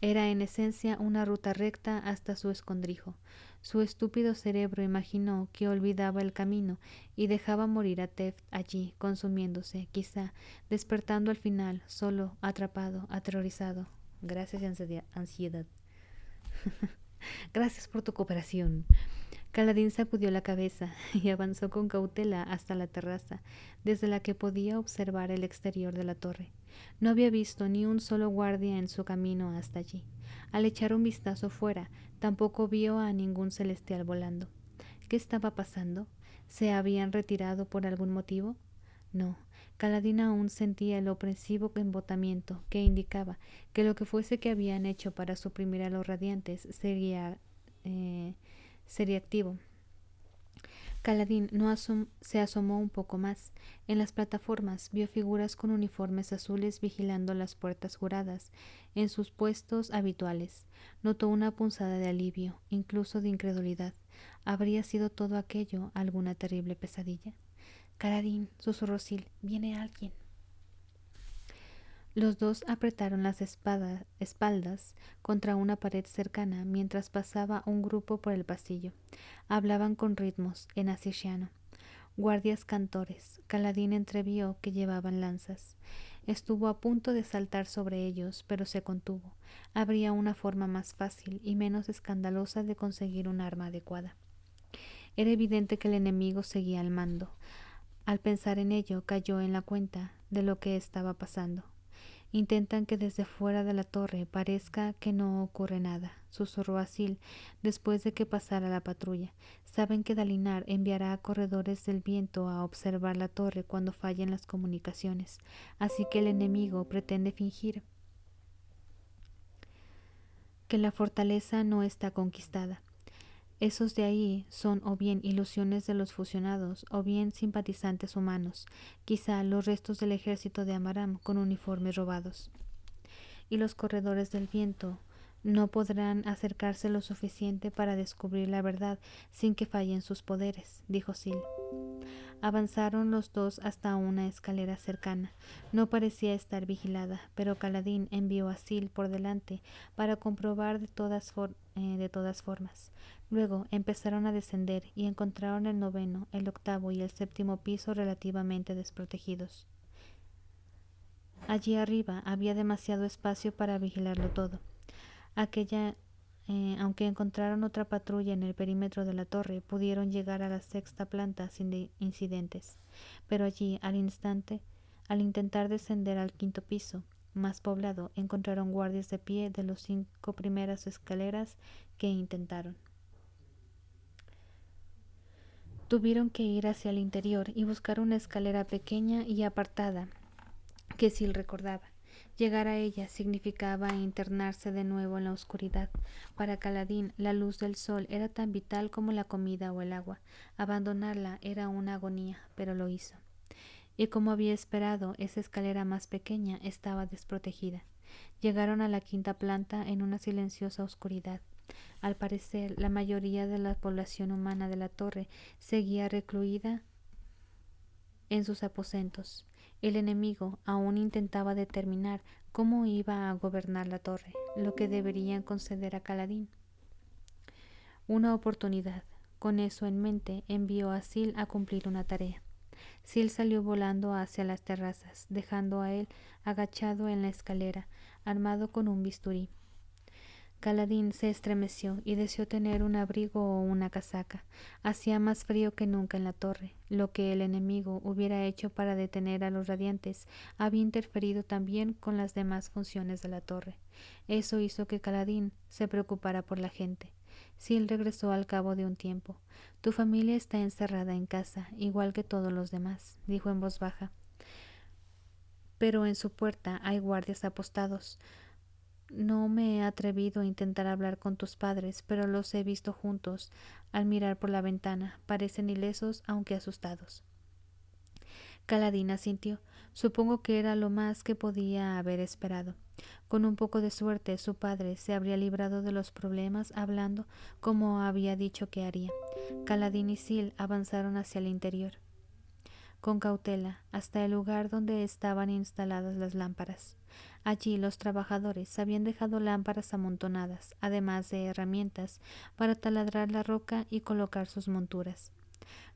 era en esencia una ruta recta hasta su escondrijo. Su estúpido cerebro imaginó que olvidaba el camino y dejaba morir a Teft allí, consumiéndose, quizá, despertando al final, solo, atrapado, aterrorizado. Gracias, ansiedad. Gracias por tu cooperación. Caladín sacudió la cabeza y avanzó con cautela hasta la terraza, desde la que podía observar el exterior de la torre. No había visto ni un solo guardia en su camino hasta allí. Al echar un vistazo fuera, tampoco vio a ningún celestial volando. ¿Qué estaba pasando? ¿Se habían retirado por algún motivo? No. Caladín aún sentía el opresivo embotamiento que indicaba que lo que fuese que habían hecho para suprimir a los radiantes sería activo. Caladín se asomó un poco más. En las plataformas vio figuras con uniformes azules vigilando las puertas juradas en sus puestos habituales. Notó una punzada de alivio, incluso de incredulidad. ¿Habría sido todo aquello alguna terrible pesadilla? Caladín, susurró Sil, viene alguien. Los dos apretaron las espaldas contra una pared cercana mientras pasaba un grupo por el pasillo. Hablaban con ritmos en asiriano. Guardias cantores. Caladín entrevió que llevaban lanzas. Estuvo a punto de saltar sobre ellos, pero se contuvo. Habría una forma más fácil y menos escandalosa de conseguir un arma adecuada. Era evidente que el enemigo seguía al mando. Al pensar en ello, cayó en la cuenta de lo que estaba pasando. Intentan que desde fuera de la torre parezca que no ocurre nada, susurró a Sil después de que pasara la patrulla. Saben que Dalinar enviará a corredores del viento a observar la torre cuando fallen las comunicaciones, así que el enemigo pretende fingir que la fortaleza no está conquistada. Esos de ahí son o bien ilusiones de los fusionados o bien simpatizantes humanos, quizá los restos del ejército de Amaram con uniformes robados. Y los corredores del viento no podrán acercarse lo suficiente para descubrir la verdad sin que fallen sus poderes, dijo Sil. Avanzaron los dos hasta una escalera cercana. No parecía estar vigilada, pero Caladín envió a Sil por delante para comprobar de todas formas. Luego empezaron a descender y encontraron el 9º, el 8º y el 7º piso relativamente desprotegidos. Allí arriba había demasiado espacio para vigilarlo todo. Aunque encontraron otra patrulla en el perímetro de la torre, pudieron llegar a la 6ª planta sin incidentes. Pero allí, al intentar descender al 5º piso, más poblado, encontraron guardias de pie de las 5 primeras escaleras que intentaron. Tuvieron que ir hacia el interior y buscar una escalera pequeña y apartada que Sil recordaba. Llegar a ella significaba internarse de nuevo en la oscuridad. Para Kaladin, la luz del sol era tan vital como la comida o el agua. Abandonarla era una agonía, pero lo hizo. Y como había esperado, esa escalera más pequeña estaba desprotegida. Llegaron a la quinta planta en una silenciosa oscuridad. Al parecer, la mayoría de la población humana de la torre seguía recluida en sus aposentos. El enemigo aún intentaba determinar cómo iba a gobernar la torre, lo que deberían conceder a Kaladin. Una oportunidad. Con eso en mente, envió a Sil a cumplir una tarea. Sil salió volando hacia las terrazas, dejando a él agachado en la escalera, armado con un bisturí. Kaladin se estremeció y deseó tener un abrigo o una casaca. Hacía más frío que nunca en la torre. Lo que el enemigo hubiera hecho para detener a los radiantes había interferido también con las demás funciones de la torre. Eso hizo que Kaladin se preocupara por la gente. Sil regresó al cabo de un tiempo. Tu familia está encerrada en casa, igual que todos los demás, dijo en voz baja. Pero en su puerta hay guardias apostados. No me he atrevido a intentar hablar con tus padres, pero los he visto juntos al mirar por la ventana. Parecen ilesos, aunque asustados. Kaladin asintió. Supongo que era lo más que podía haber esperado. Con un poco de suerte, su padre se habría librado de los problemas hablando como había dicho que haría. Kaladin y Sil avanzaron hacia el interior, con cautela, hasta el lugar donde estaban instaladas las lámparas. Allí los trabajadores habían dejado lámparas amontonadas, además de herramientas para taladrar la roca y colocar sus monturas.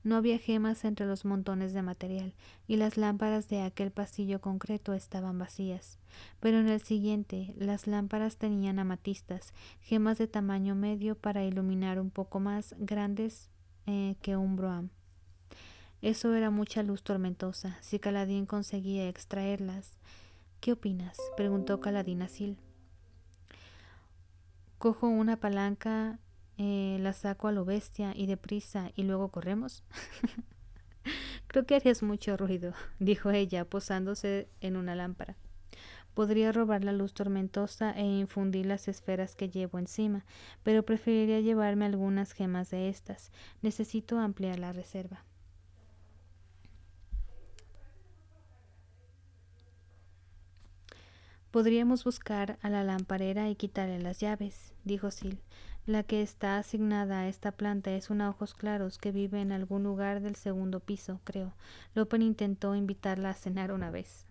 No había gemas entre los montones de material, y las lámparas de aquel pasillo concreto estaban vacías. Pero en el siguiente, las lámparas tenían amatistas, gemas de tamaño medio para iluminar un poco más grandes que un broam. Eso era mucha luz tormentosa. Si Kaladin conseguía extraerlas. ¿Qué opinas?, preguntó Kaladin a Sil. Cojo una palanca, la saco a lo bestia y deprisa y luego corremos. Creo que harías mucho ruido, dijo ella, posándose en una lámpara. Podría robar la luz tormentosa e infundir las esferas que llevo encima, pero preferiría llevarme algunas gemas de estas. Necesito ampliar la reserva. Podríamos buscar a la lamparera y quitarle las llaves, dijo Sil. La que está asignada a esta planta es una ojos claros que vive en algún lugar del segundo piso, creo. Lopen intentó invitarla a cenar una vez.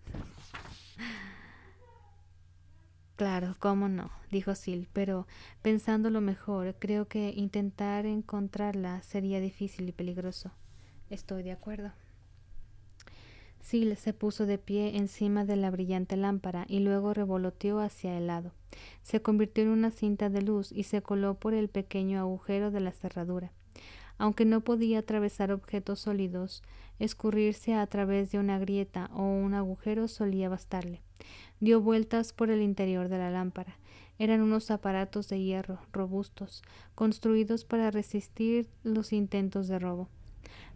Claro, cómo no, dijo Sil, pero pensándolo mejor, creo que intentar encontrarla sería difícil y peligroso. Estoy de acuerdo. Sil se puso de pie encima de la brillante lámpara y luego revoloteó hacia el lado. Se convirtió en una cinta de luz y se coló por el pequeño agujero de la cerradura. Aunque no podía atravesar objetos sólidos, escurrirse a través de una grieta o un agujero solía bastarle. Dio vueltas por el interior de la lámpara. Eran unos aparatos de hierro robustos, construidos para resistir los intentos de robo.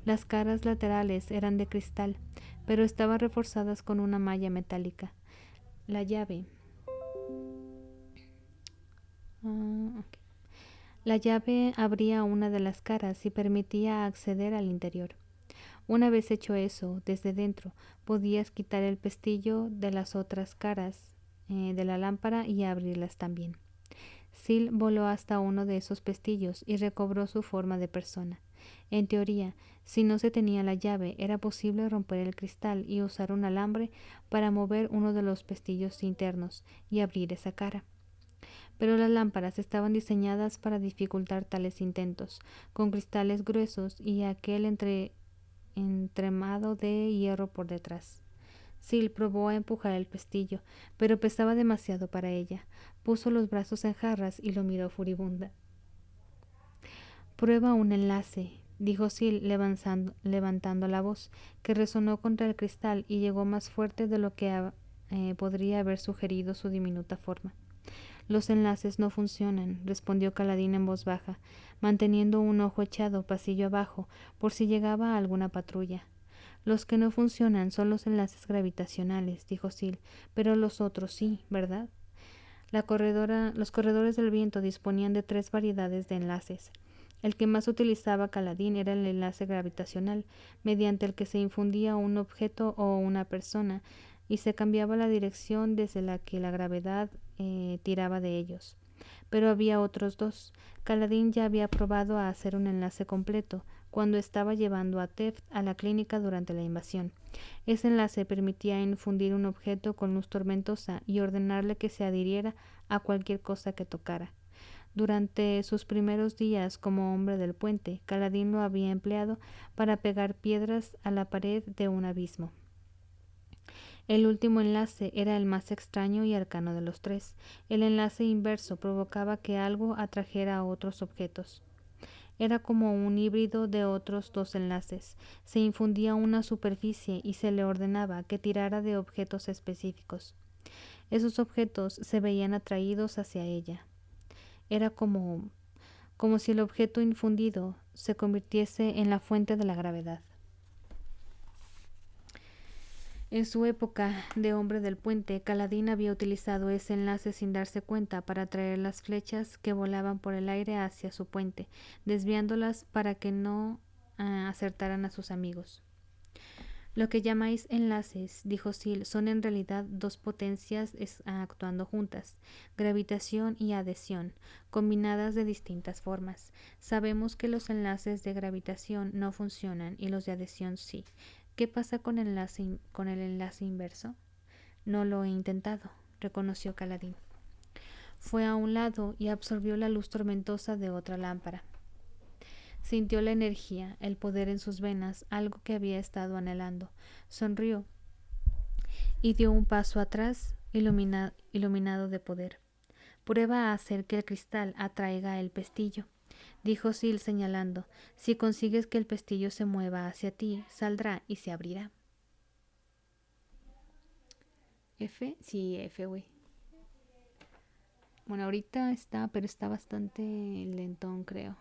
Las caras laterales eran de cristal, pero estaban reforzadas con una malla metálica. La llave. La llave abría una de las caras y permitía acceder al interior. Una vez hecho eso, desde dentro, podías quitar el pestillo de las otras caras de la lámpara y abrirlas también. Sil voló hasta uno de esos pestillos y recobró su forma de persona. En teoría, si no se tenía la llave, era posible romper el cristal y usar un alambre para mover uno de los pestillos internos y abrir esa cara. Pero las lámparas estaban diseñadas para dificultar tales intentos, con cristales gruesos y aquel entremado de hierro por detrás. Sil probó a empujar el pestillo, pero pesaba demasiado para ella. Puso los brazos en jarras y lo miró furibunda. Prueba un enlace, dijo Sil levantando la voz, que resonó contra el cristal y llegó más fuerte de lo que podría haber sugerido su diminuta forma. Los enlaces no funcionan, respondió Caladín en voz baja, manteniendo un ojo echado pasillo abajo por si llegaba alguna patrulla. Los que no funcionan son los enlaces gravitacionales, dijo Sil, pero los otros sí, ¿verdad? Los corredores del viento disponían de 3 variedades de enlaces. El que más utilizaba Caladín era el enlace gravitacional, mediante el que se infundía un objeto o una persona y se cambiaba la dirección desde la que la gravedad tiraba de ellos. Pero había otros 2. Caladín ya había probado a hacer un enlace completo cuando estaba llevando a Teft a la clínica durante la invasión. Ese enlace permitía infundir un objeto con luz tormentosa y ordenarle que se adhiriera a cualquier cosa que tocara. Durante sus primeros días como hombre del puente, Caladín lo había empleado para pegar piedras a la pared de un abismo. El último enlace era el más extraño y arcano de los 3. El enlace inverso provocaba que algo atrajera a otros objetos. Era como un híbrido de otros 2 enlaces. Se infundía una superficie y se le ordenaba que tirara de objetos específicos. Esos objetos se veían atraídos hacia ella. Era como si el objeto infundido se convirtiese en la fuente de la gravedad. En su época de hombre del puente, Caladín había utilizado ese enlace sin darse cuenta para atraer las flechas que volaban por el aire hacia su puente, desviándolas para que no acertaran a sus amigos. Lo que llamáis enlaces, dijo Sil, son en realidad 2 potencias actuando juntas, gravitación y adhesión, combinadas de distintas formas. Sabemos que los enlaces de gravitación no funcionan y los de adhesión sí. ¿Qué pasa con el enlace inverso? No lo he intentado, reconoció Caladín. Fue a un lado y absorbió la luz tormentosa de otra lámpara. Sintió la energía, el poder en sus venas, algo que había estado anhelando. Sonrió y dio un paso atrás, iluminado de poder. Prueba a hacer que el cristal atraiga el pestillo, dijo Sil señalando. Si consigues que el pestillo se mueva hacia ti, saldrá y se abrirá. F, sí, F, güey. Bueno, ahorita está, pero está bastante lentón, creo.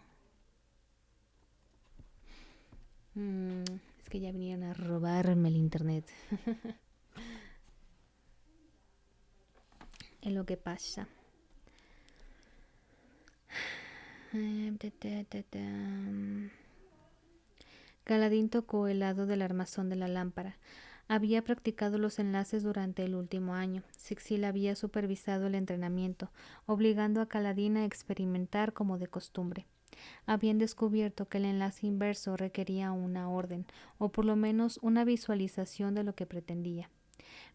Es que ya vinieron a robarme el internet. Es lo que pasa. Caladín tocó el lado del armazón de la lámpara. Había practicado los enlaces durante el último año. Sixil había supervisado el entrenamiento, obligando a Caladín a experimentar como de costumbre. Habían descubierto que el enlace inverso requería una orden, o por lo menos una visualización de lo que pretendía.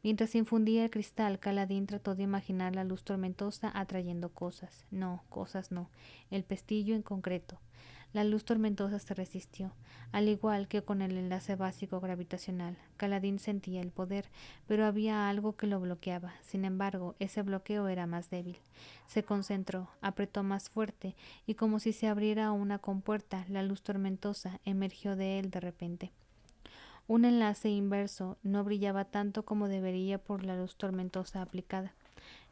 Mientras infundía el cristal, Caladín trató de imaginar la luz tormentosa atrayendo cosas. No, cosas no. El pestillo en concreto. La luz tormentosa se resistió, al igual que con el enlace básico gravitacional. Caladín sentía el poder, pero había algo que lo bloqueaba. Sin embargo, ese bloqueo era más débil. Se concentró, apretó más fuerte, y como si se abriera una compuerta, la luz tormentosa emergió de él de repente. Un enlace inverso no brillaba tanto como debería por la luz tormentosa aplicada.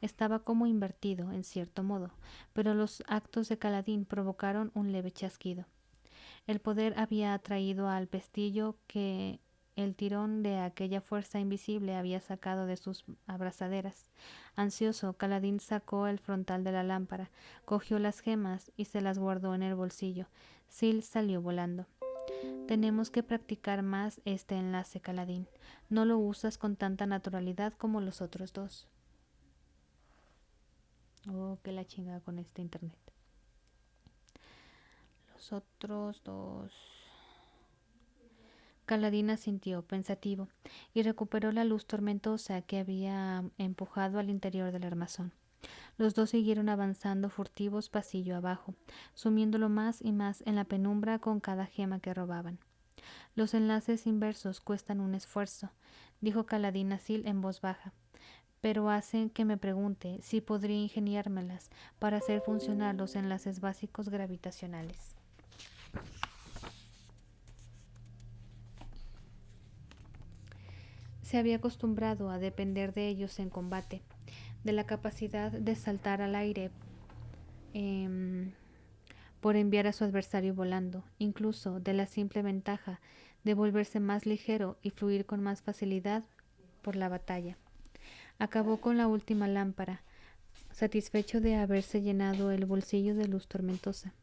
Estaba como invertido, en cierto modo, pero los actos de Caladín provocaron un leve chasquido. El poder había atraído al pestillo que el tirón de aquella fuerza invisible había sacado de sus abrazaderas. Ansioso, Caladín sacó el frontal de la lámpara, cogió las gemas y se las guardó en el bolsillo. Sil salió volando. Tenemos que practicar más este enlace, Caladín. No lo usas con tanta naturalidad como los otros 2. Oh, que la chingada con este internet. Los otros 2. Caladín asintió, pensativo, y recuperó la luz tormentosa que había empujado al interior del armazón. Los 2 siguieron avanzando furtivos pasillo abajo, sumiéndolo más y más en la penumbra con cada gema que robaban. Los enlaces inversos cuestan un esfuerzo, dijo Caladín a Sil en voz baja, pero hacen que me pregunte si podría ingeniármelas para hacer funcionar los enlaces básicos gravitacionales. Se había acostumbrado a depender de ellos en combate. de la capacidad de saltar al aire por enviar a su adversario volando, incluso de la simple ventaja de volverse más ligero y fluir con más facilidad por la batalla. Acabó con la última lámpara, satisfecho de haberse llenado el bolsillo de luz tormentosa.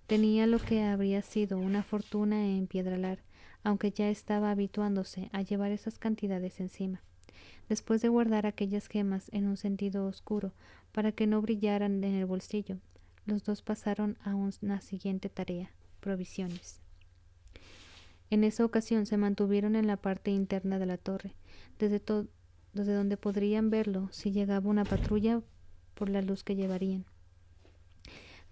Tenía lo que habría sido una fortuna en Piedralar, aunque ya estaba habituándose a llevar esas cantidades encima. Después de guardar aquellas gemas en un sentido oscuro para que no brillaran en el bolsillo, los dos pasaron a una siguiente tarea: provisiones. En esa ocasión se mantuvieron en la parte interna de la torre, desde donde podrían verlo si llegaba una patrulla por la luz que llevarían.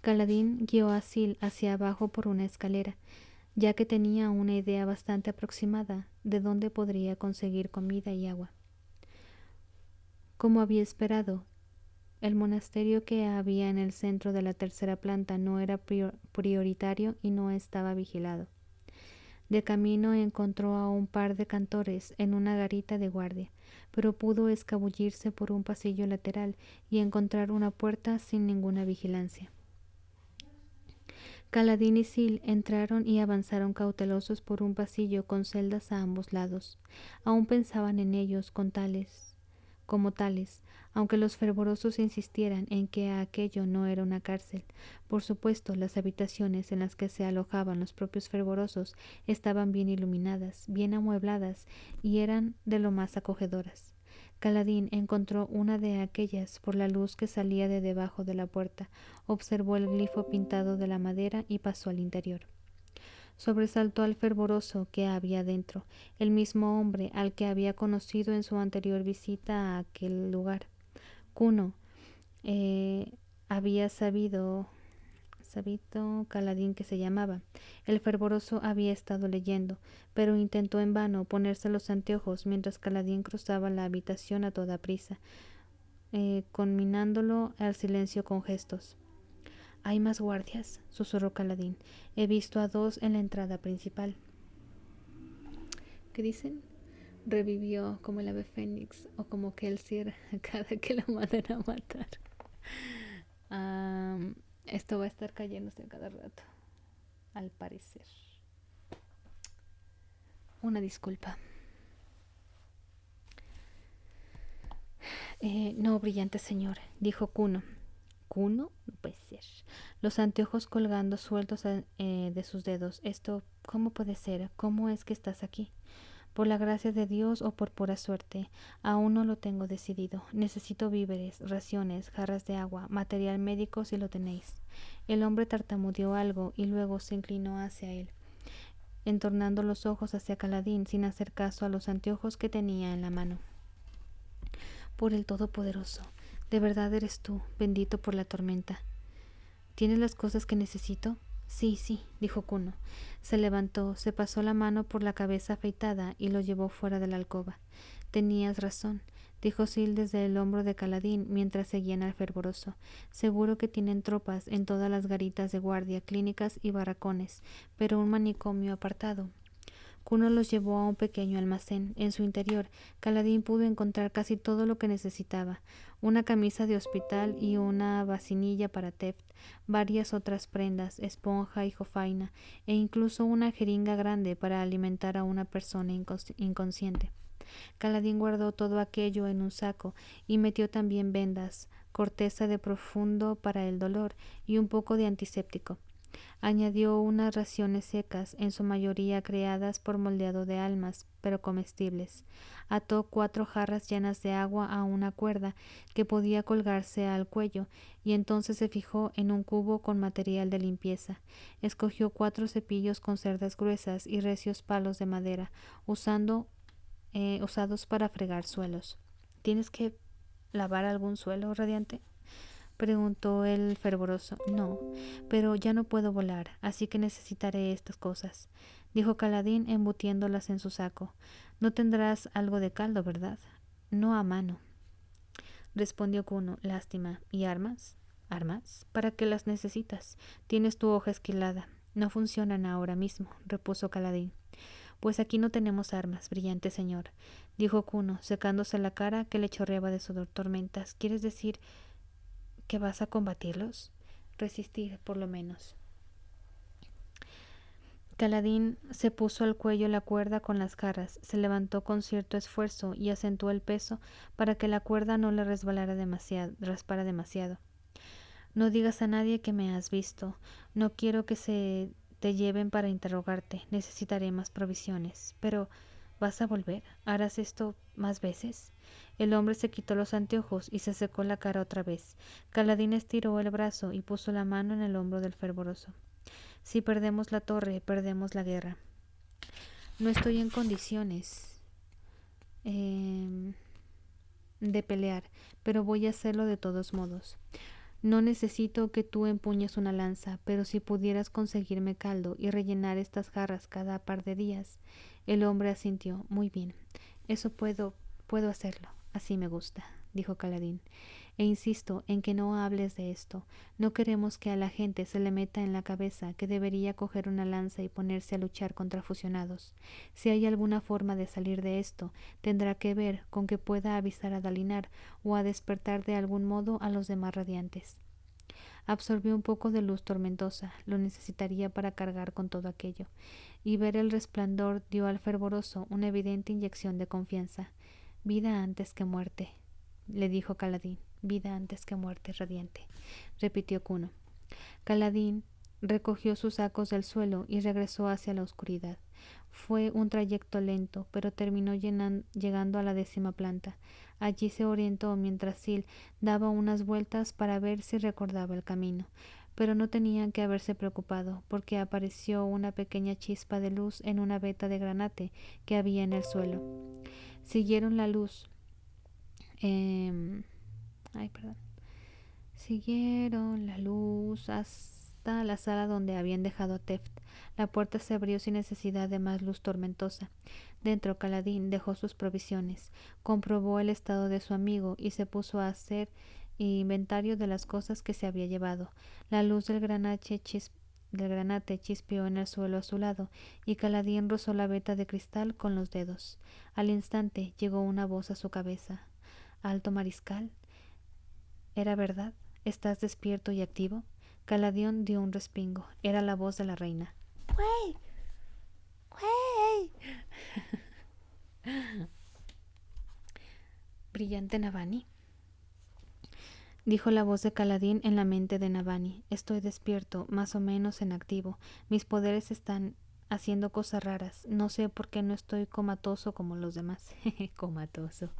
Kaladin guió a Sil hacia abajo por una escalera, ya que tenía una idea bastante aproximada de dónde podría conseguir comida y agua. Como había esperado, el monasterio que había en el centro de la tercera planta no era prioritario y no estaba vigilado. De camino encontró a un par de cantores en una garita de guardia, pero pudo escabullirse por un pasillo lateral y encontrar una puerta sin ninguna vigilancia. Kaladin y Sil entraron y avanzaron cautelosos por un pasillo con celdas a ambos lados. Aún pensaban en ellos como tales, aunque los fervorosos insistieran en que aquello no era una cárcel. Por supuesto, las habitaciones en las que se alojaban los propios fervorosos estaban bien iluminadas, bien amuebladas y eran de lo más acogedoras. Kaladin encontró una de aquellas por la luz que salía de debajo de la puerta, observó el glifo pintado de la madera y pasó al interior. Sobresaltó al fervoroso que había dentro, el mismo hombre al que había conocido en su anterior visita a aquel lugar. Kuno había sabido Kaladin que se llamaba. El fervoroso había estado leyendo, pero intentó en vano ponerse los anteojos mientras Kaladin cruzaba la habitación a toda prisa, conminándolo al silencio con gestos. «Hay más guardias», susurró Kaladin. «He visto a 2 en la entrada principal». ¿Qué dicen? Revivió como el ave fénix o como Kelsier cada que lo mandan a matar. Esto va a estar cayéndose a cada rato, al parecer. Una disculpa. No, brillante señor, dijo Kuno. ¿Kuno? No puede ser. Los anteojos colgando sueltos de sus dedos. Esto, ¿cómo puede ser? ¿Cómo es que estás aquí? Por la gracia de Dios o por pura suerte, aún no lo tengo decidido. Necesito víveres, raciones, jarras de agua, material médico si lo tenéis. El hombre tartamudeó algo y luego se inclinó hacia él, entornando los ojos hacia Kaladin sin hacer caso a los anteojos que tenía en la mano. Por el Todopoderoso, de verdad eres tú, bendito por la tormenta. ¿Tienes las cosas que necesito? Sí, dijo Kuno. Se levantó, se pasó la mano por la cabeza afeitada y lo llevó fuera de la alcoba. Tenías razón, dijo Sil desde el hombro de Kaladin mientras seguían al fervoroso. Seguro que tienen tropas en todas las garitas de guardia, clínicas y barracones, pero un manicomio apartado. Kuno los llevó a un pequeño almacén. En su interior, Kaladin pudo encontrar casi todo lo que necesitaba: una camisa de hospital y una vasinilla para Teft, varias otras prendas, esponja y jofaina, e incluso una jeringa grande para alimentar a una persona inconsciente. Kaladin guardó todo aquello en un saco y metió también vendas, corteza de profundo para el dolor y un poco de antiséptico. Añadió unas raciones secas, en su mayoría creadas por moldeado de almas, pero comestibles. Ató 4 jarras llenas de agua a una cuerda que podía colgarse al cuello, y entonces se fijó en un cubo con material de limpieza. Escogió 4 cepillos con cerdas gruesas y recios palos de madera, usados para fregar suelos. ¿Tienes que lavar algún suelo, Radiante?, preguntó el fervoroso. No, pero ya no puedo volar, así que necesitaré estas cosas, dijo Kaladin embutiéndolas en su saco. No tendrás algo de caldo, ¿verdad? No a mano, respondió Kuno. Lástima. ¿Y armas? ¿Armas? ¿Para qué las necesitas? Tienes tu hoja esquilada. No funcionan ahora mismo, repuso Kaladin. Pues aquí no tenemos armas, brillante señor, dijo Kuno, secándose la cara que le chorreaba de sudor. Tormentas, ¿quieres decir que vas a combatirlos? Resistir, por lo menos. Kaladin se puso al cuello la cuerda con las garras, se levantó con cierto esfuerzo y acentuó el peso para que la cuerda no le raspara demasiado. No digas a nadie que me has visto. No quiero que se te lleven para interrogarte. Necesitaré más provisiones. Pero, ¿vas a volver? ¿Harás esto más veces? El hombre se quitó los anteojos y se secó la cara otra vez. Kaladin estiró el brazo y puso la mano en el hombro del fervoroso. Si perdemos la torre, perdemos la guerra. No estoy en condiciones de pelear, pero voy a hacerlo de todos modos. No necesito que tú empuñes una lanza, pero si pudieras conseguirme caldo y rellenar estas jarras cada par de días. El hombre asintió. Muy bien. Eso puedo hacerlo. Así me gusta, dijo Kaladin. E insisto en que no hables de esto. No queremos que a la gente se le meta en la cabeza que debería coger una lanza y ponerse a luchar contra fusionados. Si hay alguna forma de salir de esto, tendrá que ver con que pueda avisar a Dalinar o a despertar de algún modo a los demás radiantes. Absorbió un poco de luz tormentosa, lo necesitaría para cargar con todo aquello, y ver el resplandor dio al fervoroso una evidente inyección de confianza. Vida antes que muerte, le dijo Kaladin. Vida antes que muerte, radiante, repitió Kuno. Kaladin recogió sus sacos del suelo y regresó hacia la oscuridad. Fue un trayecto lento, pero terminó llegando a la 10ª planta. Allí se orientó mientras Sil daba unas vueltas para ver si recordaba el camino. Pero no tenían que haberse preocupado, porque apareció una pequeña chispa de luz en una veta de granate que había en el suelo. Siguieron la luz. Siguieron la luz hasta la sala donde habían dejado a Teft. La puerta se abrió sin necesidad de más luz tormentosa. Dentro, Kaladin dejó sus provisiones, comprobó el estado de su amigo y se puso a hacer inventario de las cosas que se había llevado. La luz del granate chispeó en el suelo a su lado, y Kaladin rozó la veta de cristal con los dedos. Al instante llegó una voz a su cabeza. «Alto mariscal, ¿era verdad? ¿Estás despierto y activo?» Kaladin dio un respingo. Era la voz de la reina. ¡Güey! ¡Güey! Brillante Navani, dijo la voz de Kaladin en la mente de Navani. Estoy despierto, más o menos en activo. Mis poderes están haciendo cosas raras. No sé por qué no estoy comatoso como los demás. Comatoso.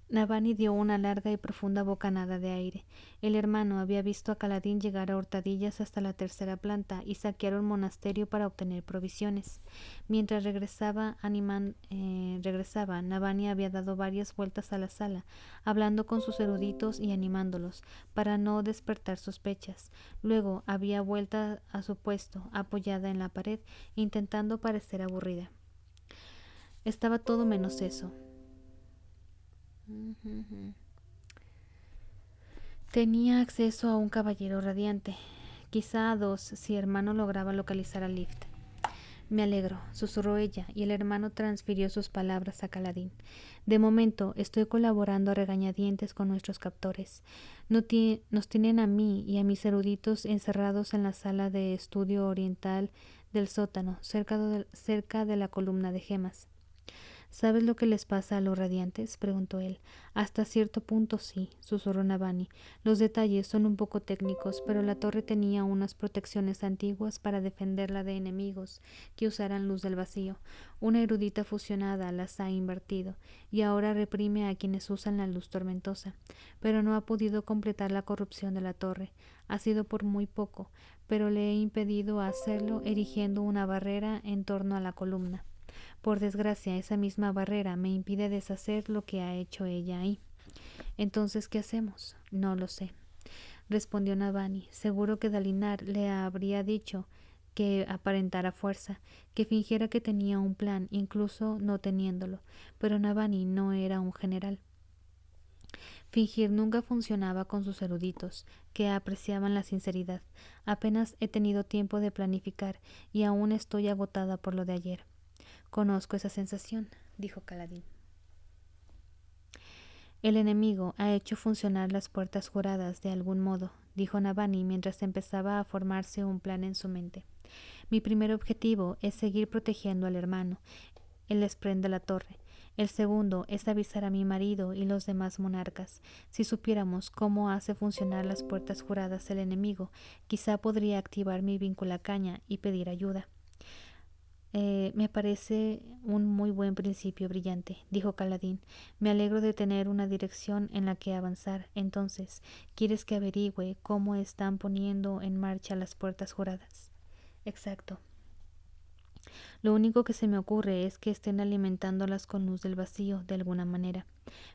Navani dio una larga y profunda bocanada de aire. El hermano había visto a Kaladin llegar a hurtadillas hasta la 3ª planta y saquear un monasterio para obtener provisiones. Mientras regresaba, Navani había dado varias vueltas a la sala, hablando con sus eruditos y animándolos, para no despertar sospechas. Luego había vuelto a su puesto, apoyada en la pared, intentando parecer aburrida. Estaba todo menos eso. Tenía acceso a un caballero radiante, quizá a 2 si hermano lograba localizar a Lift. Me alegro, susurró ella, y el hermano transfirió sus palabras a Kaladin. De momento estoy colaborando a regañadientes con nuestros captores. Nos tienen a mí y a mis eruditos encerrados en la sala de estudio oriental del sótano, cerca de la columna de gemas. ¿Sabes lo que les pasa a los radiantes?, preguntó él. Hasta cierto punto sí, susurró Navani. Los detalles son un poco técnicos, pero la torre tenía unas protecciones antiguas para defenderla de enemigos que usaran luz del vacío. Una erudita fusionada las ha invertido, y ahora reprime a quienes usan la luz tormentosa. Pero no ha podido completar la corrupción de la torre. Ha sido por muy poco, pero le he impedido hacerlo erigiendo una barrera en torno a la columna. Por desgracia, esa misma barrera me impide deshacer lo que ha hecho ella ahí. Entonces, ¿qué hacemos? No lo sé, respondió Navani. Seguro que Dalinar le habría dicho que aparentara fuerza, que fingiera que tenía un plan, incluso no teniéndolo, pero Navani no era un general. Fingir nunca funcionaba con sus eruditos, que apreciaban la sinceridad. Apenas he tenido tiempo de planificar y aún estoy agotada por lo de ayer. Conozco esa sensación, dijo Kaladin. El enemigo ha hecho funcionar las puertas juradas de algún modo, dijo Navani mientras empezaba a formarse un plan en su mente. Mi primer objetivo es seguir protegiendo al hermano, el Espren de la torre. El segundo es avisar a mi marido y los demás monarcas. Si supiéramos cómo hace funcionar las puertas juradas el enemigo, quizá podría activar mi vinculacaña y pedir ayuda. Me parece un muy buen principio, brillante, dijo Kaladin. Me alegro de tener una dirección en la que avanzar. Entonces, ¿quieres que averigüe cómo están poniendo en marcha las puertas juradas? Exacto. Lo único que se me ocurre es que estén alimentándolas con luz del vacío de alguna manera.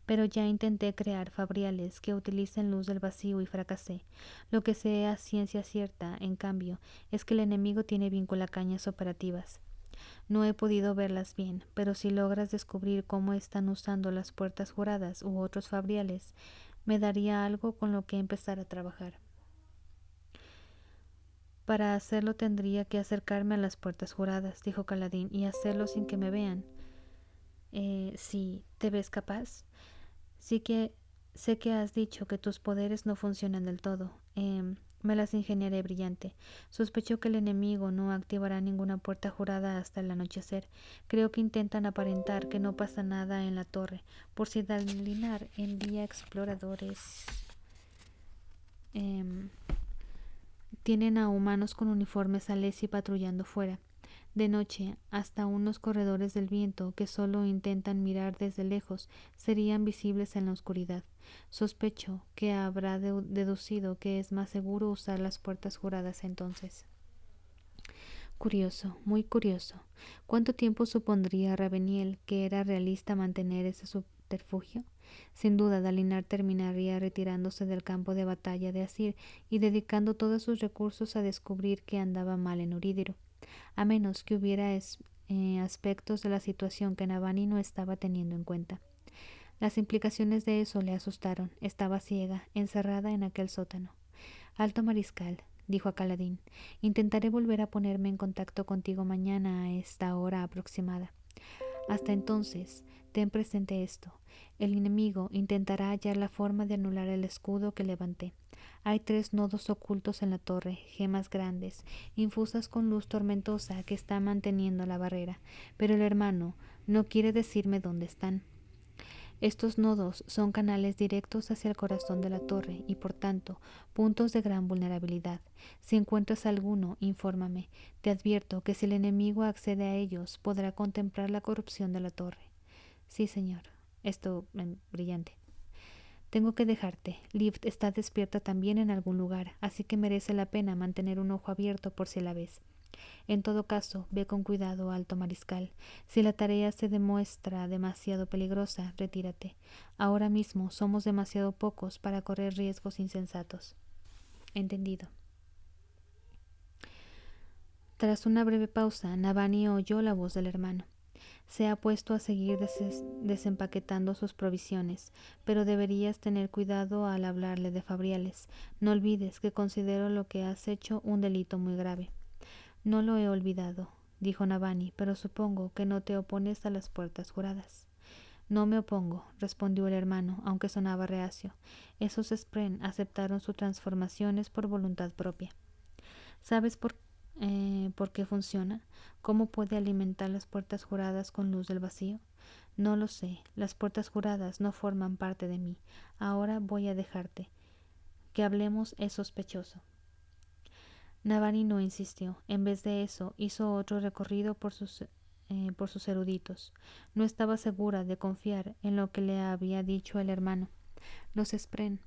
Pero ya intenté crear fabriales que utilicen luz del vacío y fracasé. Lo que sé a ciencia cierta, en cambio, es que el enemigo tiene vinculacañas operativas. No he podido verlas bien, pero si logras descubrir cómo están usando las puertas juradas u otros fabriales, me daría algo con lo que empezar a trabajar. Para hacerlo tendría que acercarme a las puertas juradas, dijo Kaladin, y hacerlo sin que me vean. Sí, ¿te ves capaz? Sí que sé que has dicho que tus poderes no funcionan del todo. Me las ingeniaré, brillante. Sospecho que el enemigo no activará ninguna puerta jurada hasta el anochecer. Creo que intentan aparentar que no pasa nada en la torre, por si Dalinar envía exploradores. Tienen a humanos con uniformes alesi patrullando fuera. De noche, hasta unos corredores del viento que solo intentan mirar desde lejos serían visibles en la oscuridad. Sospecho que habrá deducido que es más seguro usar las puertas juradas entonces. Curioso, muy curioso. ¿Cuánto tiempo supondría Raveniel que era realista mantener ese subterfugio? Sin duda, Dalinar terminaría retirándose del campo de batalla de Asir y dedicando todos sus recursos a descubrir que andaba mal en Urídiro, a menos que hubiera aspectos de la situación que Navani no estaba teniendo en cuenta. Las implicaciones de eso le asustaron. Estaba ciega, encerrada en aquel sótano. Alto mariscal, dijo a Kaladin, intentaré volver a ponerme en contacto contigo mañana a esta hora aproximada. Hasta entonces, ten presente esto. El enemigo intentará hallar la forma de anular el escudo que levanté. Hay 3 nodos ocultos en la torre, gemas grandes, infusas con luz tormentosa que están manteniendo la barrera, pero el hermano no quiere decirme dónde están. Estos nodos son canales directos hacia el corazón de la torre y, por tanto, puntos de gran vulnerabilidad. Si encuentras alguno, infórmame. Te advierto que si el enemigo accede a ellos, podrá contemplar la corrupción de la torre. Sí, señor. Esto, brillante. Tengo que dejarte. Lift está despierta también en algún lugar, así que merece la pena mantener un ojo abierto por si la ves. En todo caso, ve con cuidado, alto mariscal. Si la tarea se demuestra demasiado peligrosa, retírate. Ahora mismo somos demasiado pocos para correr riesgos insensatos. Entendido. Tras una breve pausa, Navani oyó la voz del hermano. Se ha puesto a seguir desempaquetando sus provisiones, pero deberías tener cuidado al hablarle de fabriales. No olvides que considero lo que has hecho un delito muy grave. No lo he olvidado, dijo Navani, pero supongo que no te opones a las puertas juradas. No me opongo, respondió el hermano, aunque sonaba reacio. Esos Spren aceptaron sus transformaciones por voluntad propia. ¿Sabes por qué funciona? ¿Cómo puede alimentar las puertas juradas con luz del vacío? No lo sé. Las puertas juradas no forman parte de mí. Ahora voy a dejarte. Que hablemos es sospechoso. Navani no insistió. En vez de eso, hizo otro recorrido por sus eruditos. No estaba segura de confiar en lo que le había dicho el hermano. Los Spren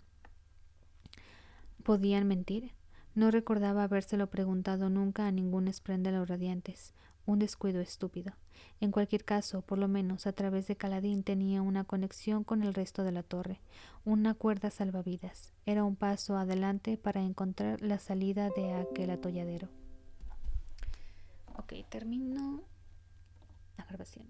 ¿podían mentir? No recordaba habérselo preguntado nunca a ningún Spren de los Radiantes. Un descuido estúpido. En cualquier caso, por lo menos a través de Kaladin tenía una conexión con el resto de la torre, una cuerda salvavidas. Era un paso adelante para encontrar la salida de aquel atolladero. Ok, termino la grabación.